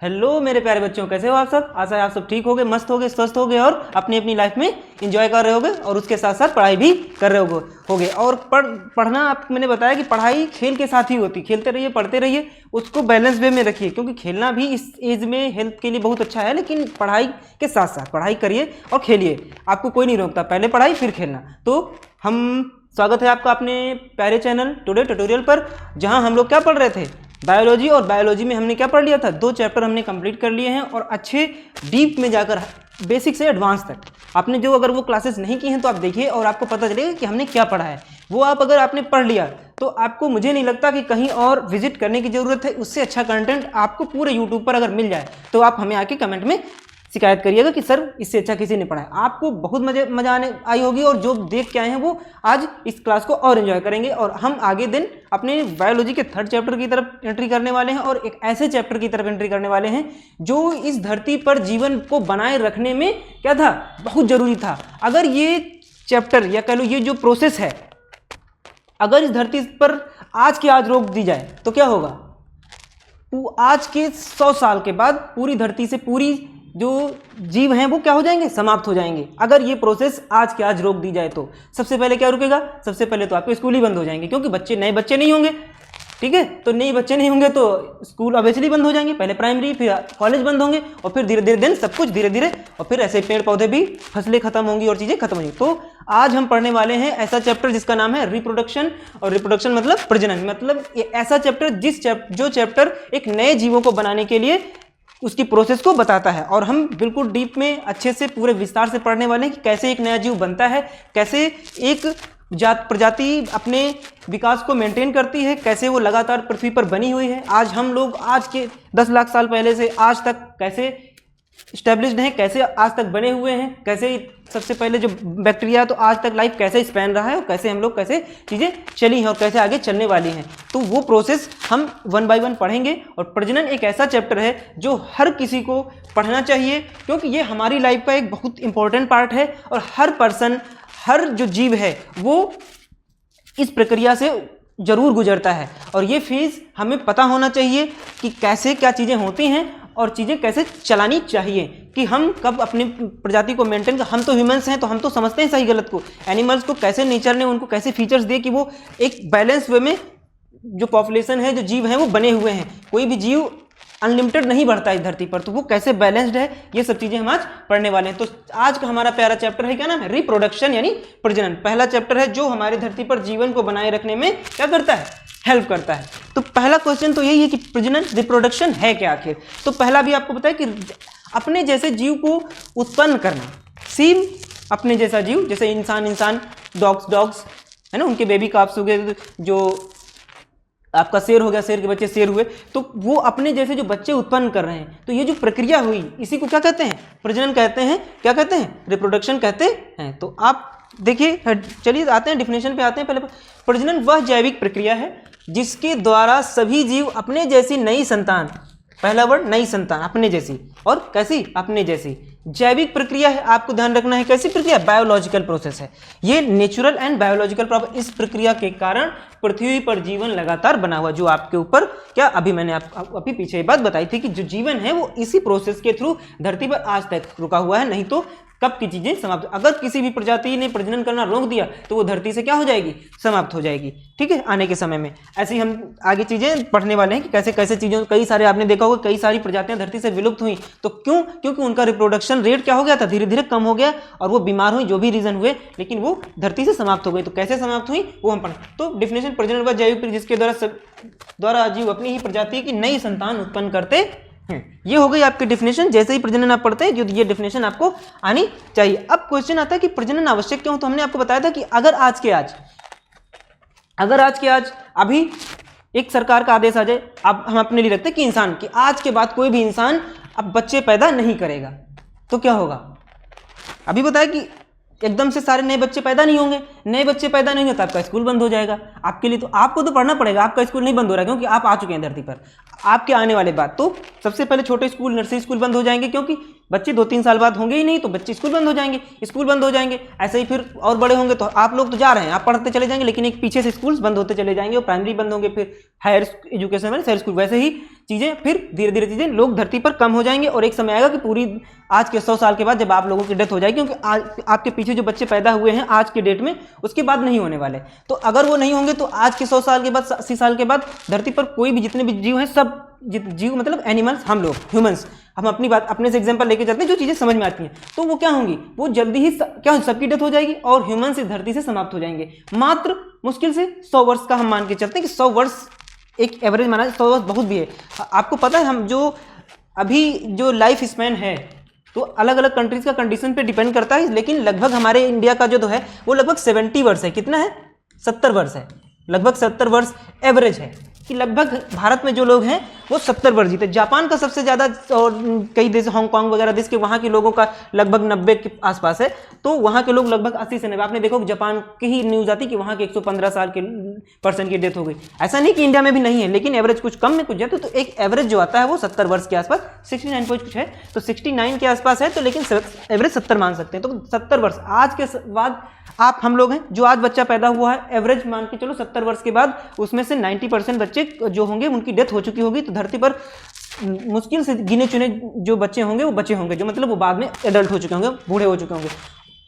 Hello मेरे प्यारे बच्चों, कैसे हो आप सब। आशा है आप सब ठीक होगे, मस्त होगे, स्वस्थ होगे और अपनी अपनी लाइफ में एंजॉय कर रहे होगे और उसके साथ साथ पढ़ाई भी कर रहे होगे। और पढ़ना आप मैंने बताया कि पढ़ाई खेल के साथ ही होती, खेलते रहिए, पढ़ते रहिए, उसको बैलेंस वे में रखिए, क्योंकि खेलना भी इस एज में हेल्थ के लिए बहुत अच्छा है। लेकिन पढ़ाई के साथ साथ पढ़ाई करिए और खेलिए, आपको कोई नहीं रोकता, पहले पढ़ाई फिर खेलना। तो हम स्वागत है आपका अपने प्यारे चैनल टुडे ट्यूटोरियल पर, जहां हम लोग क्या पढ़ रहे थे, बायोलॉजी। और बायोलॉजी में हमने क्या पढ़ लिया था, 2 चैप्टर हमने कंप्लीट कर लिए हैं और अच्छे डीप में जाकर बेसिक से एडवांस तक आपने जो अगर वो क्लासेस नहीं की हैं तो आप देखिए और आपको पता चलेगा कि हमने क्या पढ़ा है। वो आप अगर आपने पढ़ लिया तो आपको, मुझे नहीं लगता कि कहीं और विजिट करने की जरूरत है। उससे अच्छा कंटेंट आपको पूरे यूट्यूब पर अगर मिल जाए तो आप हमें आके कमेंट में शिकायत करिएगा कि सर इससे अच्छा किसी ने पढ़ा है। आपको बहुत मजा आने आई होगी और जो देख के आए हैं वो आज इस क्लास को और एंजॉय करेंगे। और हम आगे दिन अपने बायोलॉजी के 3rd चैप्टर की तरफ एंट्री करने वाले हैं और एक ऐसे चैप्टर की तरफ एंट्री करने वाले हैं जो इस धरती पर जीवन को बनाए रखने में क्या था, बहुत जरूरी था। अगर ये चैप्टर या कह लो ये जो प्रोसेस है, अगर इस धरती पर आज की आज रोक दी जाए तो क्या होगा, आज के 100 साल के बाद पूरी धरती से पूरी जो जीव हैं वो क्या हो जाएंगे, समाप्त हो जाएंगे। अगर ये प्रोसेस आज के आज रोक दी जाए तो सबसे पहले क्या रुकेगा, सबसे पहले तो आपके स्कूल ही बंद हो जाएंगे, क्योंकि नए बच्चे नहीं होंगे। ठीक है, तो नए बच्चे नहीं होंगे तो स्कूल ऑब्वियसली बंद हो जाएंगे, पहले प्राइमरी फिर कॉलेज बंद होंगे और फिर धीरे धीरे दिन सब कुछ धीरे धीरे, और फिर ऐसे पेड़ पौधे भी, फसलें खत्म होंगी और चीजें खत्म होंगी। तो आज हम पढ़ने वाले हैं ऐसा चैप्टर जिसका नाम है रिप्रोडक्शन। और रिप्रोडक्शन मतलब प्रजनन, मतलब ऐसा चैप्टर जो चैप्टर एक नए जीवों को बनाने के लिए उसकी प्रोसेस को बताता है। और हम बिल्कुल डीप में अच्छे से पूरे विस्तार से पढ़ने वाले हैं कि कैसे एक नया जीव बनता है, कैसे एक प्रजाति अपने विकास को मेंटेन करती है, कैसे वो लगातार पृथ्वी पर बनी हुई है। आज हम लोग आज के 10 लाख साल पहले से आज तक कैसे स्टैब्लिश्ड हैं, कैसे आज तक बने हुए हैं, कैसे सबसे पहले जो बैक्टीरिया तो आज तक लाइफ कैसे स्पैन रहा है और कैसे हम लोग कैसे चीज़ें चली हैं और कैसे आगे चलने वाली हैं। तो वो प्रोसेस हम 1 बाय 1 पढ़ेंगे। और प्रजनन एक ऐसा चैप्टर है जो हर किसी को पढ़ना चाहिए, क्योंकि ये हमारी लाइफ का एक बहुत इंपॉर्टेंट पार्ट है और हर पर्सन, हर जो जीव है वो इस प्रक्रिया से जरूर गुजरता है। और ये फेज हमें पता होना चाहिए कि कैसे क्या चीज़ें होती हैं और चीज़ें कैसे चलानी चाहिए, कि हम कब अपनी प्रजाति को मेंटेन कर। हम तो ह्यूमंस हैं तो हम तो समझते हैं सही गलत को, एनिमल्स को कैसे नेचर ने उनको कैसे फीचर्स दिए कि वो एक बैलेंस वे में जो पॉपुलेशन है, जो जीव हैं वो बने हुए हैं। कोई भी जीव अनलिमिटेड नहीं बढ़ता इस धरती पर, तो वो कैसे बैलेंस्ड है, ये सब चीजें हम आज पढ़ने वाले हैं। तो आज का हमारा प्यारा चैप्टर है, क्या नाम है, रिप्रोडक्शन यानी प्रजनन। पहला चैप्टर है जो हमारी धरती पर जीवन को बनाए रखने में क्या करता है, हेल्प करता है। तो पहला क्वेश्चन तो यही है कि प्रजनन, रिप्रोडक्शन है क्या आखिर। तो पहला भी आपको बताया कि अपने जैसे जीव को उत्पन्न करना, सेम अपने जैसा जीव, जैसे इंसान, डॉग्स है ना, उनके बेबी काप्स हो गए, जो आपका शेर हो गया, शेर के बच्चे शेर हुए, तो वो अपने जैसे जो बच्चे उत्पन्न कर रहे हैं। तो ये जो प्रक्रिया हुई इसी को क्या कहते हैं, प्रजनन कहते हैं। क्या कहते हैं, रिप्रोडक्शन कहते हैं। तो आप देखिए, चलिए आते हैं डिफिनेशन पे आते हैं। पहले प्रजनन वह जैविक प्रक्रिया है जिसके द्वारा सभी जीव अपने जैसी नई संतान, पहला वर्ड नई संतान, अपने जैसी, और कैसी, अपने जैसी जैविक प्रक्रिया है। आपको ध्यान रखना है कैसी प्रक्रिया, बायोलॉजिकल प्रोसेस है ये, नेचुरल एंड बायोलॉजिकल प्रोसेस। इस प्रक्रिया के कारण पृथ्वी पर जीवन लगातार बना हुआ, जो आपके ऊपर क्या अभी मैंने अभी पीछे बात बताई थी कि जो जीवन है वो इसी प्रोसेस के थ्रू धरती पर आज तक रुका हुआ है, नहीं तो कब की चीजें समाप्त। अगर किसी भी प्रजाति ने प्रजनन करना रोक दिया तो वो धरती से क्या हो जाएगी, समाप्त हो जाएगी। ठीक है, आने के समय में ऐसे ही हम आगे चीजें पढ़ने वाले हैं कि कैसे कैसे चीजों, कई सारे आपने देखा होगा कई सारी प्रजातियां धरती से विलुप्त हुई। तो क्यों, क्योंकि उनका रिप्रोडक्शन रेट क्या हो गया था, धीरे धीरे कम हो गया और वो बीमार हुई, जो भी रीजन हुए, लेकिन वो धरती से समाप्त हो गई। तो कैसे समाप्त हुई वो हम पढ़ें। तो डिफिनेशन, प्रजनन व जैविक जिसके द्वारा जीव अपनी ही प्रजाति की नई संतान उत्पन्न करते, ये हो गई आपकी डिफिनेशन। जैसे ही प्रजनन आप पढ़ते हैं जो ये डिफिनेशन आपको आनी चाहिए। अब क्वेश्चन आता है कि प्रजनन आवश्यक क्यों। तो हमने आपको बताया था कि अगर आज के आज अभी एक सरकार का आदेश आ जाए, अब हम अपने लिए रखते हैं कि इंसान की आज के बाद कोई भी इंसान अब बच्चे पैदा नहीं करेगा तो क्या होगा। अभी बताया कि एकदम से सारे नए बच्चे पैदा नहीं होंगे, नए बच्चे पैदा नहीं होंगे तो आपका स्कूल बंद हो जाएगा। आपके लिए तो आपको तो पढ़ना पड़ेगा, आपका स्कूल नहीं बंद हो रहा है क्योंकि आप आ चुके हैं धरती पर। आपके आने वाले बाद तो सबसे पहले छोटे स्कूल, नर्सरी स्कूल बंद हो जाएंगे, क्योंकि बच्चे 2-3 साल बाद होंगे ही नहीं, तो बच्चे स्कूल बंद हो जाएंगे, स्कूल बंद हो जाएंगे। ऐसे ही फिर और बड़े होंगे तो आप लोग तो जा रहे हैं, आप पढ़ते चले जाएंगे, लेकिन एक पीछे से स्कूल्स बंद होते चले जाएंगे और प्राइमरी बंद होंगे, फिर हायर एजुकेशन में हायर स्कूल, वैसे ही चीज़ें फिर धीरे धीरे चीज़ें लोग धरती पर कम हो जाएंगे। और एक समय आएगा कि पूरी आज के 100 साल के बाद जब आप लोगों की डेथ हो जाएगी, क्योंकि आज आपके पीछे जो बच्चे पैदा हुए हैं आज के डेट में, उसके बाद नहीं होने वाले। तो अगर वो नहीं होंगे तो आज के 100 साल के बाद, 80 साल के बाद धरती पर कोई भी जितने भी जीव हैं, सब जीव मतलब एनिमल्स, हम लोग ह्यूमंस, हम अपनी बात अपने से एग्जांपल लेके चलते हैं, जो चीज़ें समझ में आती हैं, तो वो क्या होंगी, वो जल्दी ही क्या सबकी डेथ हो जाएगी और ह्यूमंस इस धरती से समाप्त हो जाएंगे। मात्र मुश्किल से 100 वर्ष का हम मान के चलते हैं कि 100 वर्ष एक एवरेज माना, 100 वर्ष बहुत भी है। आपको पता है हम जो अभी जो लाइफ स्पैन है तो अलग अलग कंट्रीज का कंडीशन पे डिपेंड करता है, लेकिन लगभग हमारे इंडिया का जो है वो लगभग 70 वर्ष है। कितना है? 70 वर्ष है, लगभग 70 वर्ष एवरेज है कि लगभग भारत में जो लोग हैं वो 70 वर्ष जीते। जापान का सबसे ज़्यादा, और कई देश हांगकांग वगैरह देश के वहाँ के लोगों का लगभग 90 के आसपास है, तो वहाँ के लोग लगभग 80 से 90। आपने देखो जापान की ही न्यूज़ आती कि वहाँ के 115 साल के पर्सन की डेथ हो गई। ऐसा नहीं कि इंडिया में भी नहीं है, लेकिन एवरेज कुछ कम में कुछ जाते, तो एक एवरेज जो आता है वो 70 वर्ष के आसपास, 69 कुछ है, तो 69 के आसपास है, तो लेकिन एवरेज 70 मान सकते हैं। तो 70 वर्ष आज के बाद आप हम लोग हैं, जो आज बच्चा पैदा हुआ है एवरेज मान के चलो 70 वर्ष के बाद उसमें से 90% बच्चे जो होंगे उनकी डेथ हो चुकी होगी। तो धरती पर मुश्किल से गिने चुने जो बच्चे होंगे वो बच्चे होंगे, जो मतलब वो बाद में एडल्ट हो चुके होंगे, बूढ़े हो चुके होंगे।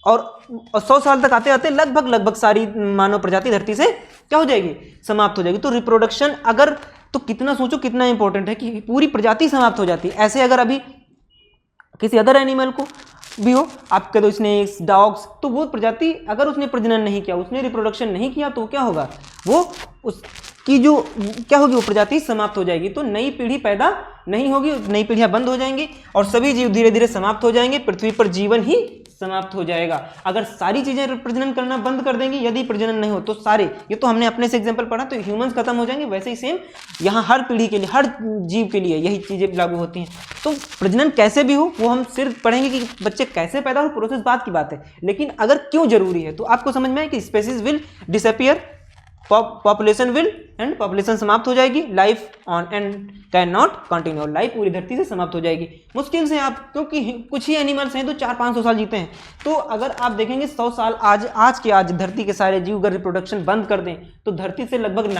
और 100 साल तक आते आते लगभग सारी मानव प्रजाति धरती से क्या हो जाएगी? समाप्त हो जाएगी। तो रिप्रोडक्शन अगर, तो कितना सोचो कितना इंपॉर्टेंट है कि पूरी प्रजाति समाप्त हो जाती है। ऐसे अगर अभी किसी अदर एनिमल को भी हो, आप कह दो स्नेक्स, डॉग्स, तो वो प्रजाति अगर उसने प्रजनन नहीं किया, उसने रिप्रोडक्शन नहीं किया, तो क्या होगा? वो उसकी जो क्या होगी, वो प्रजाति समाप्त हो जाएगी। तो नई पीढ़ी पैदा नहीं होगी, नई पीढ़ियां बंद हो जाएंगी और सभी जीव धीरे धीरे समाप्त हो जाएंगे, पृथ्वी पर जीवन ही समाप्त हो जाएगा। अगर सारी चीजें प्रजनन करना बंद कर देंगी, यदि प्रजनन नहीं हो तो सारे, ये तो हमने अपने से एग्जांपल पढ़ा, तो ह्यूमंस खत्म हो जाएंगे। वैसे ही सेम यहाँ हर पीढ़ी के लिए, हर जीव के लिए यही चीजें लागू होती हैं। तो प्रजनन कैसे भी हो वो हम सिर्फ पढ़ेंगे कि बच्चे कैसे पैदा हो, प्रोसेस बात की बात है, लेकिन अगर क्यों जरूरी है तो आपको समझ में आए कि species will disappear, population will and population समाप्त हो जाएगी, life on and can not continue, life पूरी धरती से समाप्त हो जाएगी। मुश्किल से आप, क्योंकि कुछ ही एनिमल्स हैं तो 400-500 साल जीते हैं, तो अगर आप देखेंगे 100 साल आज धरती के सारे जीव अगर रिप्रोडक्शन बंद कर दें तो धरती से लगभग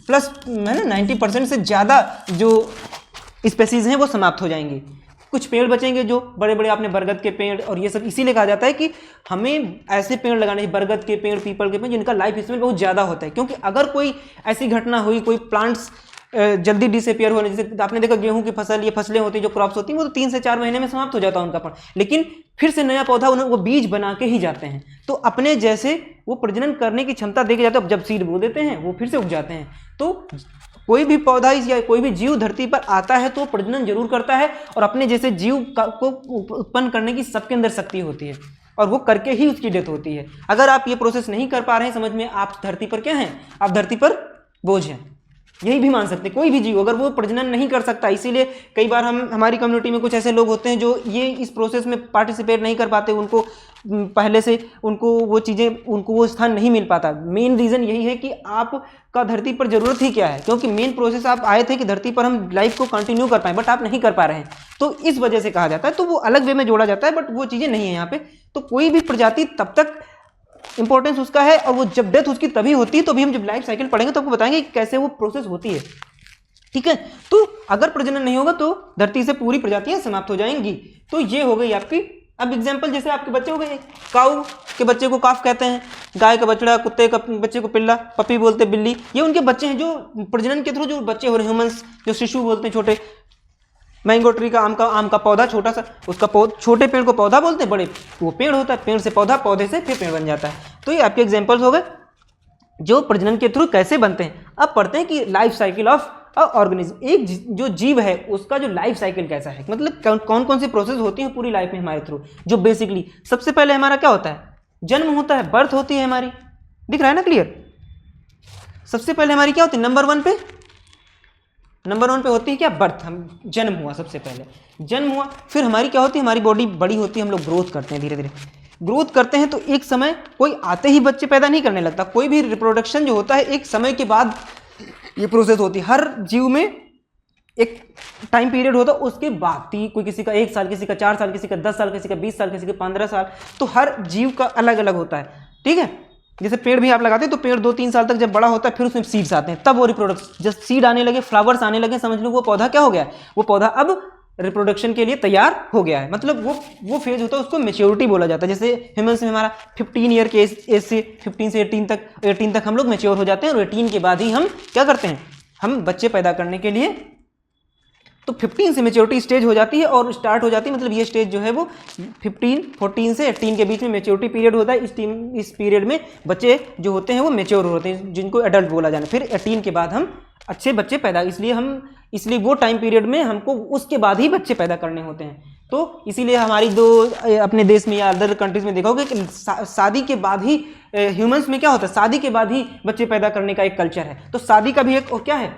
90% से ज़्यादा जो स्पेसीज हैं वो समाप्त हो जाएंगी। कुछ पेड़ बचेंगे जो बड़े बड़े, आपने बरगद के पेड़ और ये सब इसीलिए कहा जाता है कि हमें ऐसे पेड़ लगाने, बरगद के पेड़, पीपल के पेड़ जिनका लाइफ स्पैन बहुत ज़्यादा होता है, क्योंकि अगर कोई ऐसी घटना हुई, कोई प्लांट्स जल्दी डिसअपियर होने, जैसे आपने देखा गेहूं की फसल, ये फसलें होती हैं जो क्रॉप्स होती हैं, वो तो 3 से 4 महीने में समाप्त हो जाता है उनका फल, लेकिन फिर से नया पौधा वो बीज बना के ही जाते हैं। तो अपने जैसे वो प्रजनन करने की क्षमता दे के जाते हैं, जब सीड बो देते हैं वो फिर से उग जाते हैं। तो कोई भी पौधा या कोई भी जीव धरती पर आता है तो प्रजनन जरूर करता है, और अपने जैसे जीव को उत्पन्न करने की सबके अंदर शक्ति होती है, और वो करके ही उसकी डेथ होती है। अगर आप ये प्रोसेस नहीं कर पा रहे हैं, समझ में आप धरती पर क्या हैं? आप धरती पर बोझ हैं, यही भी मान सकते हैं। कोई भी जीव अगर वो प्रजनन नहीं कर सकता, इसीलिए कई बार हमारी कम्युनिटी में कुछ ऐसे लोग होते हैं जो ये इस प्रोसेस में पार्टिसिपेट नहीं कर पाते, उनको पहले से उनको वो स्थान नहीं मिल पाता। मेन रीज़न यही है कि आपका धरती पर ज़रूरत ही क्या है, क्योंकि मेन प्रोसेस आप आए थे कि धरती पर हम लाइफ को कंटिन्यू कर पाएँ, बट आप नहीं कर पा रहे हैं, तो इस वजह से कहा जाता है। तो वो अलग वे में जोड़ा जाता है, बट वो चीज़ें नहीं है यहाँ पे। तो कोई भी प्रजाति तब तक इंपॉर्टेंस उसका है, और वो जब डेथ उसकी तभी होती है। तो अभी हम जब लाइफ साइकिल पढ़ेंगे तो आपको बताएंगे कि कैसे वो प्रोसेस होती है, ठीक है। तो अगर प्रजनन नहीं होगा तो धरती से पूरी प्रजातियां समाप्त हो जाएंगी। तो ये हो गई आपकी। अब एग्जांपल, जैसे आपके बच्चे हो गए, काऊ के बच्चे को काफ कहते हैं, गाय का बछड़ा, कुत्ते का बच्चे को पिल्ला, पपी बोलते बिल्ली, ये उनके बच्चे हैं जो प्रजनन के थ्रू जो बच्चे हो रहे हैं, ह्यूमंस जो शिशु बोलते हैं, छोटे मैंगो ट्री का, आम का पौधा छोटा सा, उसका छोटे पेड़ को पौधा बोलते हैं, बड़े वो पेड़ होता है, पेड़ से पौधा, पौधे से फिर पेड़ बन जाता है। तो ये आपके एग्जांपल्स हो गए जो प्रजनन के थ्रू कैसे बनते हैं। अब पढ़ते हैं कि लाइफ साइकिल ऑफ ऑर्गेनिज्म, एक जो जीव है उसका जो लाइफ साइकिल कैसा है, मतलब कौन कौन सी प्रोसेस होती है पूरी लाइफ में हमारे थ्रू। जो बेसिकली सबसे पहले हमारा क्या होता है, जन्म होता है, बर्थ होती है हमारी, दिख रहा है ना क्लियर। सबसे पहले हमारी क्या होती है, नंबर वन पे होती है क्या, बर्थ, हम जन्म हुआ, सबसे पहले जन्म हुआ। फिर हमारी क्या होती है, हमारी बॉडी बड़ी होती है, हम लोग ग्रोथ करते हैं, धीरे धीरे ग्रोथ करते हैं। तो एक समय कोई आते ही बच्चे पैदा नहीं करने लगता, कोई भी रिप्रोडक्शन जो होता है एक समय के बाद ये प्रोसेस होती है। हर जीव में एक टाइम पीरियड होता है, उसके बाद कोई किसी का 1 साल, किसी का 4 साल, किसी का 10 साल, किसी का 20 साल, किसी का 15 साल, तो हर जीव का अलग अलग होता है, ठीक है। जैसे पेड़ भी आप लगाते हैं तो पेड़ 2-3 साल तक जब बड़ा होता है फिर उसमें सीड्स आते हैं, तब वो रिप्रोडक्शन, जब सीड आने लगे, फ्लावर्स आने लगे, समझ लो वो पौधा क्या हो गया है, वो पौधा अब रिप्रोडक्शन के लिए तैयार हो गया है। मतलब वो फेज होता है, उसको मेच्योरिटी बोला जाता है। जैसे ह्यूमन्स में हमारा 15 ईयर के एज से 15 से 18 तक हम लोग मेच्योर हो जाते हैं, और 18 के बाद ही हम क्या करते हैं, हम बच्चे पैदा करने के लिए, तो 15 से मेच्योरिटी स्टेज हो जाती है और स्टार्ट हो जाती है। मतलब ये स्टेज जो है वो 14 से 18 के बीच में मेच्योरिटी पीरियड होता है। इस पीरियड में बच्चे जो होते हैं वो मेच्योर होते हैं, जिनको एडल्ट बोला जाना। फिर 18 के बाद हम अच्छे बच्चे पैदा, इसलिए वो टाइम पीरियड में हमको उसके बाद ही बच्चे पैदा करने होते हैं। तो इसीलिए हमारी अपने देश में या अदर कंट्रीज में देखा होगा कि शादी के बाद ही ह्यूमंस में क्या होता है, शादी के बाद ही बच्चे पैदा करने का एक कल्चर है। तो शादी का भी एक क्या है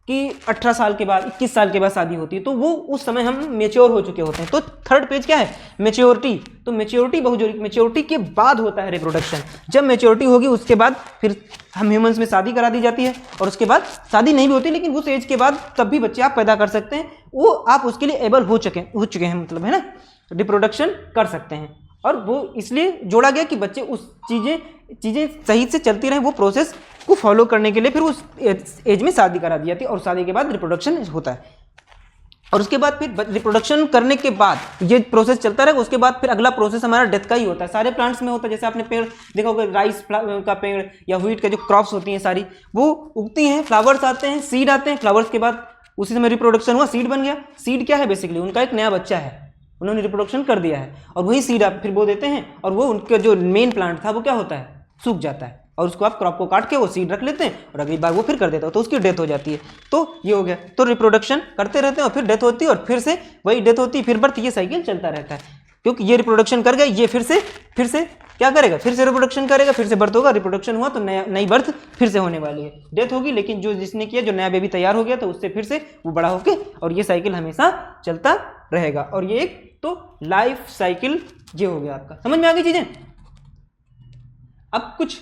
कि 18 साल के बाद, 21 साल के बाद शादी होती है, तो वो उस समय हम मेच्योर हो चुके होते हैं। तो थर्ड पेज क्या है, मेच्योरिटी। तो मेच्योरिटी बहुत जरूरी, मेच्योरिटी के बाद होता है रिप्रोडक्शन। जब मेच्योरिटी होगी उसके बाद फिर हम ह्यूमंस में शादी करा दी जाती है, और उसके बाद शादी नहीं भी होती, लेकिन उस एज के बाद तब भी बच्चे आप पैदा कर सकते हैं, वो आप उसके लिए एबल हो चुके हैं, मतलब है ना, रिप्रोडक्शन कर सकते हैं। और वो इसलिए जोड़ा गया कि बच्चे उस चीज़ें सही से चलती रहें, वो प्रोसेस को फॉलो करने के लिए फिर उस एज में शादी करा दी जाती है, और शादी के बाद रिप्रोडक्शन होता है। और उसके बाद फिर रिप्रोडक्शन करने के बाद ये प्रोसेस चलता रहेगा। उसके बाद फिर अगला प्रोसेस हमारा डेथ का ही होता है। सारे प्लांट्स में होता है, जैसे आपने पेड़ देखा होगा, राइस का पेड़ या व्हीट का जो क्रॉप्स होती हैं सारी, वो उगती हैं, फ्लावर्स आते हैं, सीड आते हैं, फ्लावर्स के बाद उसी समय रिप्रोडक्शन हुआ, सीड बन गया। सीड क्या है, बेसिकली उनका एक नया बच्चा है, उन्होंने रिप्रोडक्शन कर दिया है, और वही सीड आप फिर बो देते हैं, और वो उनका जो मेन प्लांट था वो क्या होता है, सूख जाता है, और उसको आप क्रॉप को काट के वो सीड रख लेते हैं, और अगली बार वो फिर कर देता है, तो उसकी डेथ हो जाती है। तो ये हो गया। तो रिप्रोडक्शन करते रहते हैं और फिर डेथ होती है, और फिर से वही डेथ होती है, फिर बर्थ, ये साइकिल चलता रहता है। क्योंकि ये रिप्रोडक्शन कर गया, ये फिर से क्या करेगा, फिर से रिप्रोडक्शन करेगा, फिर से बर्थ होगा, रिप्रोडक्शन हुआ तो नई बर्थ फिर से होने वाली है, डेथ होगी, लेकिन जो जिसने किया, जो नया बेबी तैयार हो गया, तो उससे फिर से वो बड़ा होके, और ये साइकिल हमेशा चलता रहेगा। और ये एक तो लाइफ साइकिल ये हो गया आपका, समझ में आ गई चीजें। अब कुछ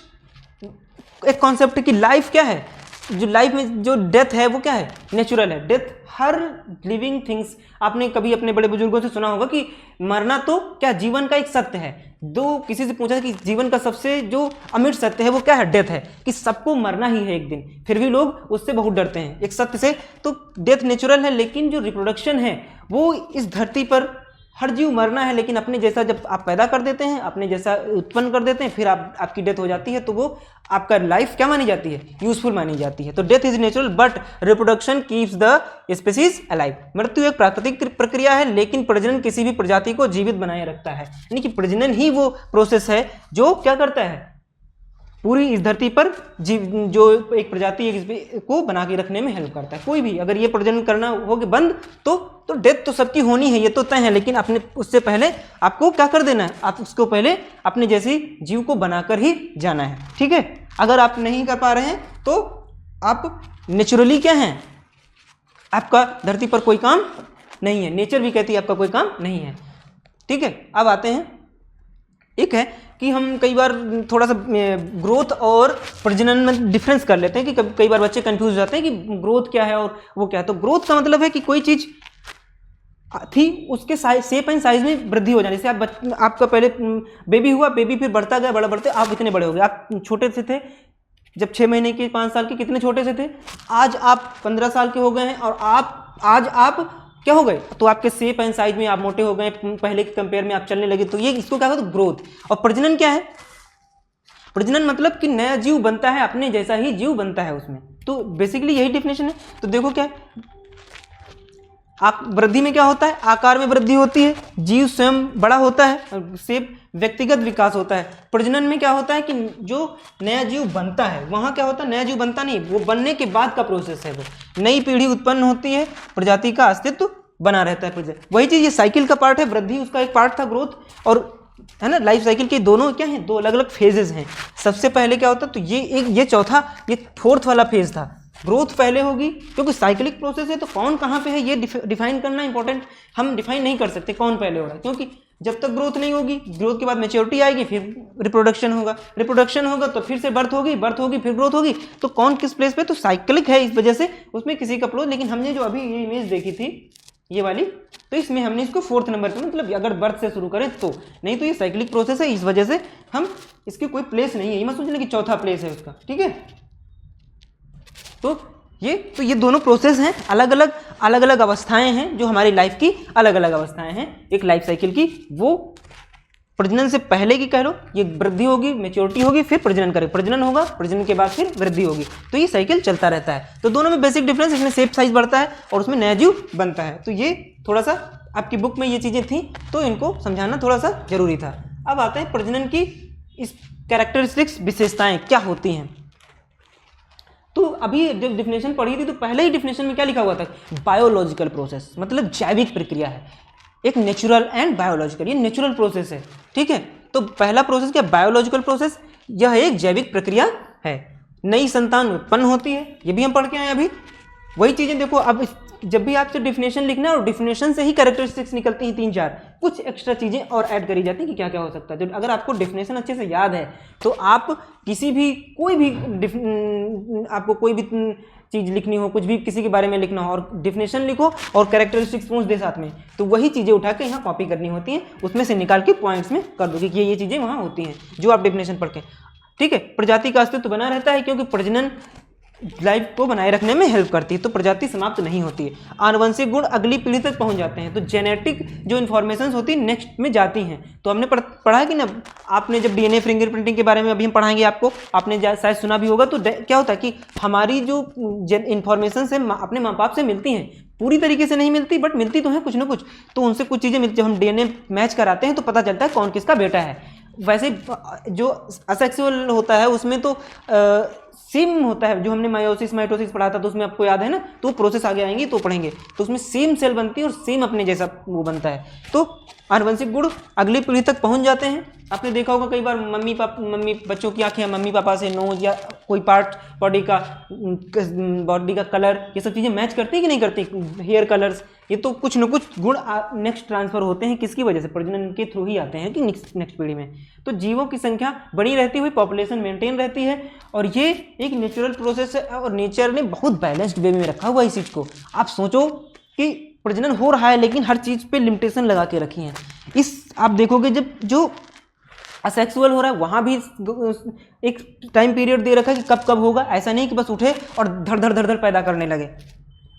एक कॉन्सेप्ट की लाइफ क्या है, जो लाइफ में जो डेथ है वो क्या है, नेचुरल है। डेथ हर लिविंग थिंग्स, आपने कभी अपने बड़े बुजुर्गों से सुना होगा कि मरना तो क्या जीवन का एक सत्य है। किसी से पूछा कि जीवन का सबसे जो अमिट सत्य है वो क्या है, डेथ है, कि सबको मरना ही है एक दिन, फिर भी लोग उससे बहुत डरते हैं, एक सत्य से। तो डेथ नेचुरल है, लेकिन जो रिप्रोडक्शन है वो इस धरती पर हर जीव मरना है, लेकिन अपने जैसा जब आप पैदा कर देते हैं, अपने जैसा उत्पन्न कर देते हैं, फिर आपकी डेथ हो जाती है, तो वो आपका लाइफ क्या मानी जाती है, यूजफुल मानी जाती है। तो death is natural but reproduction keeps the species alive. मृत्यु एक प्राकृतिक प्रक्रिया है, लेकिन प्रजनन किसी भी प्रजाति को जीवित बनाए रखता है। यानी कि प्रजनन ही वो प्रोसेस है जो क्या करता है, पूरी इस धरती पर जो एक प्रजाति को बना के रखने में हेल्प करता है। कोई भी अगर ये प्रजनन करना हो गया बंद, तो डेथ तो सबकी होनी है, ये तो तय है, लेकिन अपने उससे पहले आपको क्या कर देना है, आप उसको पहले अपने जैसी जीव को बनाकर ही जाना है, ठीक है। अगर आप नहीं कर पा रहे हैं तो आप नेचुरली क्या हैं, आपका धरती पर कोई काम नहीं है, नेचर भी कहती है आपका कोई काम नहीं है, ठीक है। अब आते हैं, एक है कि हम कई बार थोड़ा सा ग्रोथ और प्रजनन में डिफरेंस कर लेते हैं, कि कई बार बच्चे कंफ्यूज हो जाते हैं कि ग्रोथ क्या है और वो क्या है। तो ग्रोथ का मतलब है कि कोई चीज़ थी उसके शेप एंड साइज में वृद्धि हो जाए। जैसे आपका पहले बेबी हुआ, बेबी फिर बढ़ता गया, बढ़ते आप इतने बड़े हो गए। आप छोटे से थे जब 6 महीने के, 5 साल के, कितने छोटे से थे, आज आप 15 साल के हो गए हैं, और आज आप क्या हो गए, तो आपके शेप एंड साइज में आप मोटे हो गए, पहले के कंपेयर में आप चलने लगे। तो ये इसको क्या कहते हैं, ग्रोथ। और प्रजनन क्या है, प्रजनन मतलब कि नया जीव बनता है, अपने जैसा ही जीव बनता है उसमें। तो बेसिकली यही डेफिनेशन है। तो देखो क्या है, आप वृद्धि में क्या होता है, आकार में वृद्धि होती है, जीव स्वयं बड़ा होता है, शेप व्यक्तिगत विकास होता है। प्रजनन में क्या होता है कि जो नया जीव बनता है, वहाँ क्या होता है, नया जीव बनता नहीं, वो बनने के बाद का प्रोसेस है, वो नई पीढ़ी उत्पन्न होती है, प्रजाति का अस्तित्व बना रहता है। वही चीज़ ये साइकिल का पार्ट है, वृद्धि उसका एक पार्ट था, ग्रोथ और है ना। लाइफ साइकिल के दोनों क्या हैं, दो अलग अलग फेजेस हैं। सबसे पहले क्या होता है, तो ये चौथा, ये फोर्थ वाला फेज था। ग्रोथ पहले होगी, क्योंकि साइक्लिक प्रोसेस है, तो कौन कहाँ पे है ये डिफाइन करना इंपॉर्टेंट। हम डिफाइन नहीं कर सकते कौन पहले हो रहा है, क्योंकि जब तक ग्रोथ नहीं होगी, ग्रोथ के बाद मैच्योरिटी आएगी, फिर रिप्रोडक्शन होगा, रिप्रोडक्शन होगा तो फिर से बर्थ होगी, बर्थ होगी फिर ग्रोथ होगी। तो कौन किस प्लेस पे, तो साइक्लिक है, इस वजह से उसमें किसी का प्रोसेस। लेकिन हमने जो अभी ये इमेज देखी थी ये वाली, तो इसमें हमने इसको 4th नंबर पे, मतलब अगर बर्थ से शुरू करें तो, नहीं तो ये साइक्लिक प्रोसेस है, इस वजह से हम इसकी कोई प्लेस नहीं है, ये मत सोचना कि चौथा प्लेस है उसका, ठीक है। तो ये दोनों प्रोसेस हैं, अलग अलग अवस्थाएं हैं, जो हमारी लाइफ की अलग अलग अवस्थाएं हैं एक लाइफ साइकिल की। वो प्रजनन से पहले की कह लो, ये वृद्धि होगी, मैच्योरिटी होगी, फिर प्रजनन करें, प्रजनन होगा, प्रजनन के बाद फिर वृद्धि होगी। तो ये साइकिल चलता रहता है। तो दोनों में बेसिक डिफरेंस, इसमें शेप साइज बढ़ता है और उसमें नया जीव बनता है। तो ये थोड़ा सा आपकी बुक में ये चीजें थी, तो इनको समझाना थोड़ा सा जरूरी था। अब आते हैं प्रजनन की इस कैरेक्टरिस्टिक्स, विशेषताएं क्या होती हैं। तो अभी जब डिफिनेशन पढ़ी थी तो पहले ही डिफिनेशन में क्या लिखा हुआ था, बायोलॉजिकल प्रोसेस, मतलब जैविक प्रक्रिया है, एक नेचुरल एंड बायोलॉजिकल, ये नेचुरल प्रोसेस है, ठीक है। तो पहला प्रोसेस क्या, बायोलॉजिकल प्रोसेस, यह एक जैविक प्रक्रिया है। नई संतान उत्पन्न होती है, ये भी हम पढ़ के आए अभी। वही चीजें देखो, अब जब भी आपसे डिफिनेशन लिखना है और डिफिनेशन से ही कैरेक्टरिस्टिक्स निकलती हैं 3-4, कुछ एक्स्ट्रा चीजें और ऐड करी जाती हैं कि क्या क्या हो सकता है। तो अगर आपको डिफिनेशन अच्छे से याद है तो आप किसी भी आपको कोई भी चीज लिखनी हो, कुछ भी किसी के बारे में लिखना हो और डिफिनेशन लिखो और कैरेक्टरिस्टिक्स पूछ दे साथ में, तो वही चीजें उठा के यहाँ कॉपी करनी होती हैं, उसमें से निकाल के पॉइंट्स में कर दो कि ये चीजें वहाँ होती हैं जो आप डिफिनेशन पढ़ के, ठीक है। प्रजाति का अस्तित्व बना रहता है क्योंकि प्रजनन लाइफ को बनाए रखने में हेल्प करती है, तो प्रजाति समाप्त नहीं होती है। आनुवंशिक गुण अगली पीढ़ी तक पहुंच जाते हैं, तो जेनेटिक जो इन्फॉर्मेशन होती है नेक्स्ट में जाती हैं। तो हमने पढ़ा है कि ना, आपने जब डीएनए फिंगरप्रिंटिंग के बारे में अभी हम पढ़ाएंगे आपको, आपने शायद सुना भी होगा। तो क्या होता है कि हमारी जो इन्फॉर्मेशन से अपने माँ बाप से मिलती हैं, पूरी तरीके से नहीं मिलती बट मिलती तो है कुछ ना कुछ, तो उनसे कुछ चीज़ें मिलती। जब हम डीएनए मैच कराते हैं तो पता चलता है कौन किसका बेटा है। वैसे जो असेक्सुअल होता है उसमें तो सेम होता है, जो हमने मायोसिस माइटोसिस पढ़ा था तो उसमें आपको याद है ना, तो प्रोसेस आगे आएंगे तो पढ़ेंगे, तो उसमें सेम सेल बनती है और सेम अपने जैसा वो बनता है। तो आनुवंशिक गुण अगली पीढ़ी तक पहुंच जाते हैं। आपने देखा होगा कई बार मम्मी बच्चों की आंखें मम्मी पापा से, नोज या कोई पार्ट बॉडी का कलर, ये सब चीज़ें मैच करती है कि नहीं करती, हेयर कलर्स, ये तो कुछ न कुछ गुण नेक्स्ट ट्रांसफर होते हैं, किसकी वजह से, प्रजनन के थ्रू ही आते हैं कि नेक्स्ट पीढ़ी में। तो जीवों की संख्या बनी रहती हुई पॉपुलेशन मेंटेन रहती है, और ये एक नेचुरल प्रोसेस है और नेचर ने बहुत बैलेंस्ड वे में रखा हुआ इस चीज़ को। आप सोचो कि प्रजनन हो रहा है लेकिन हर चीज़ पे लिमिटेशन लगा के रखी है। इस आप देखोगे जब जो असेक्सुअल हो रहा है वहाँ भी एक टाइम पीरियड दे रखा है कि कब कब होगा, ऐसा नहीं कि बस उठे और धड़ धड़ पैदा करने लगे,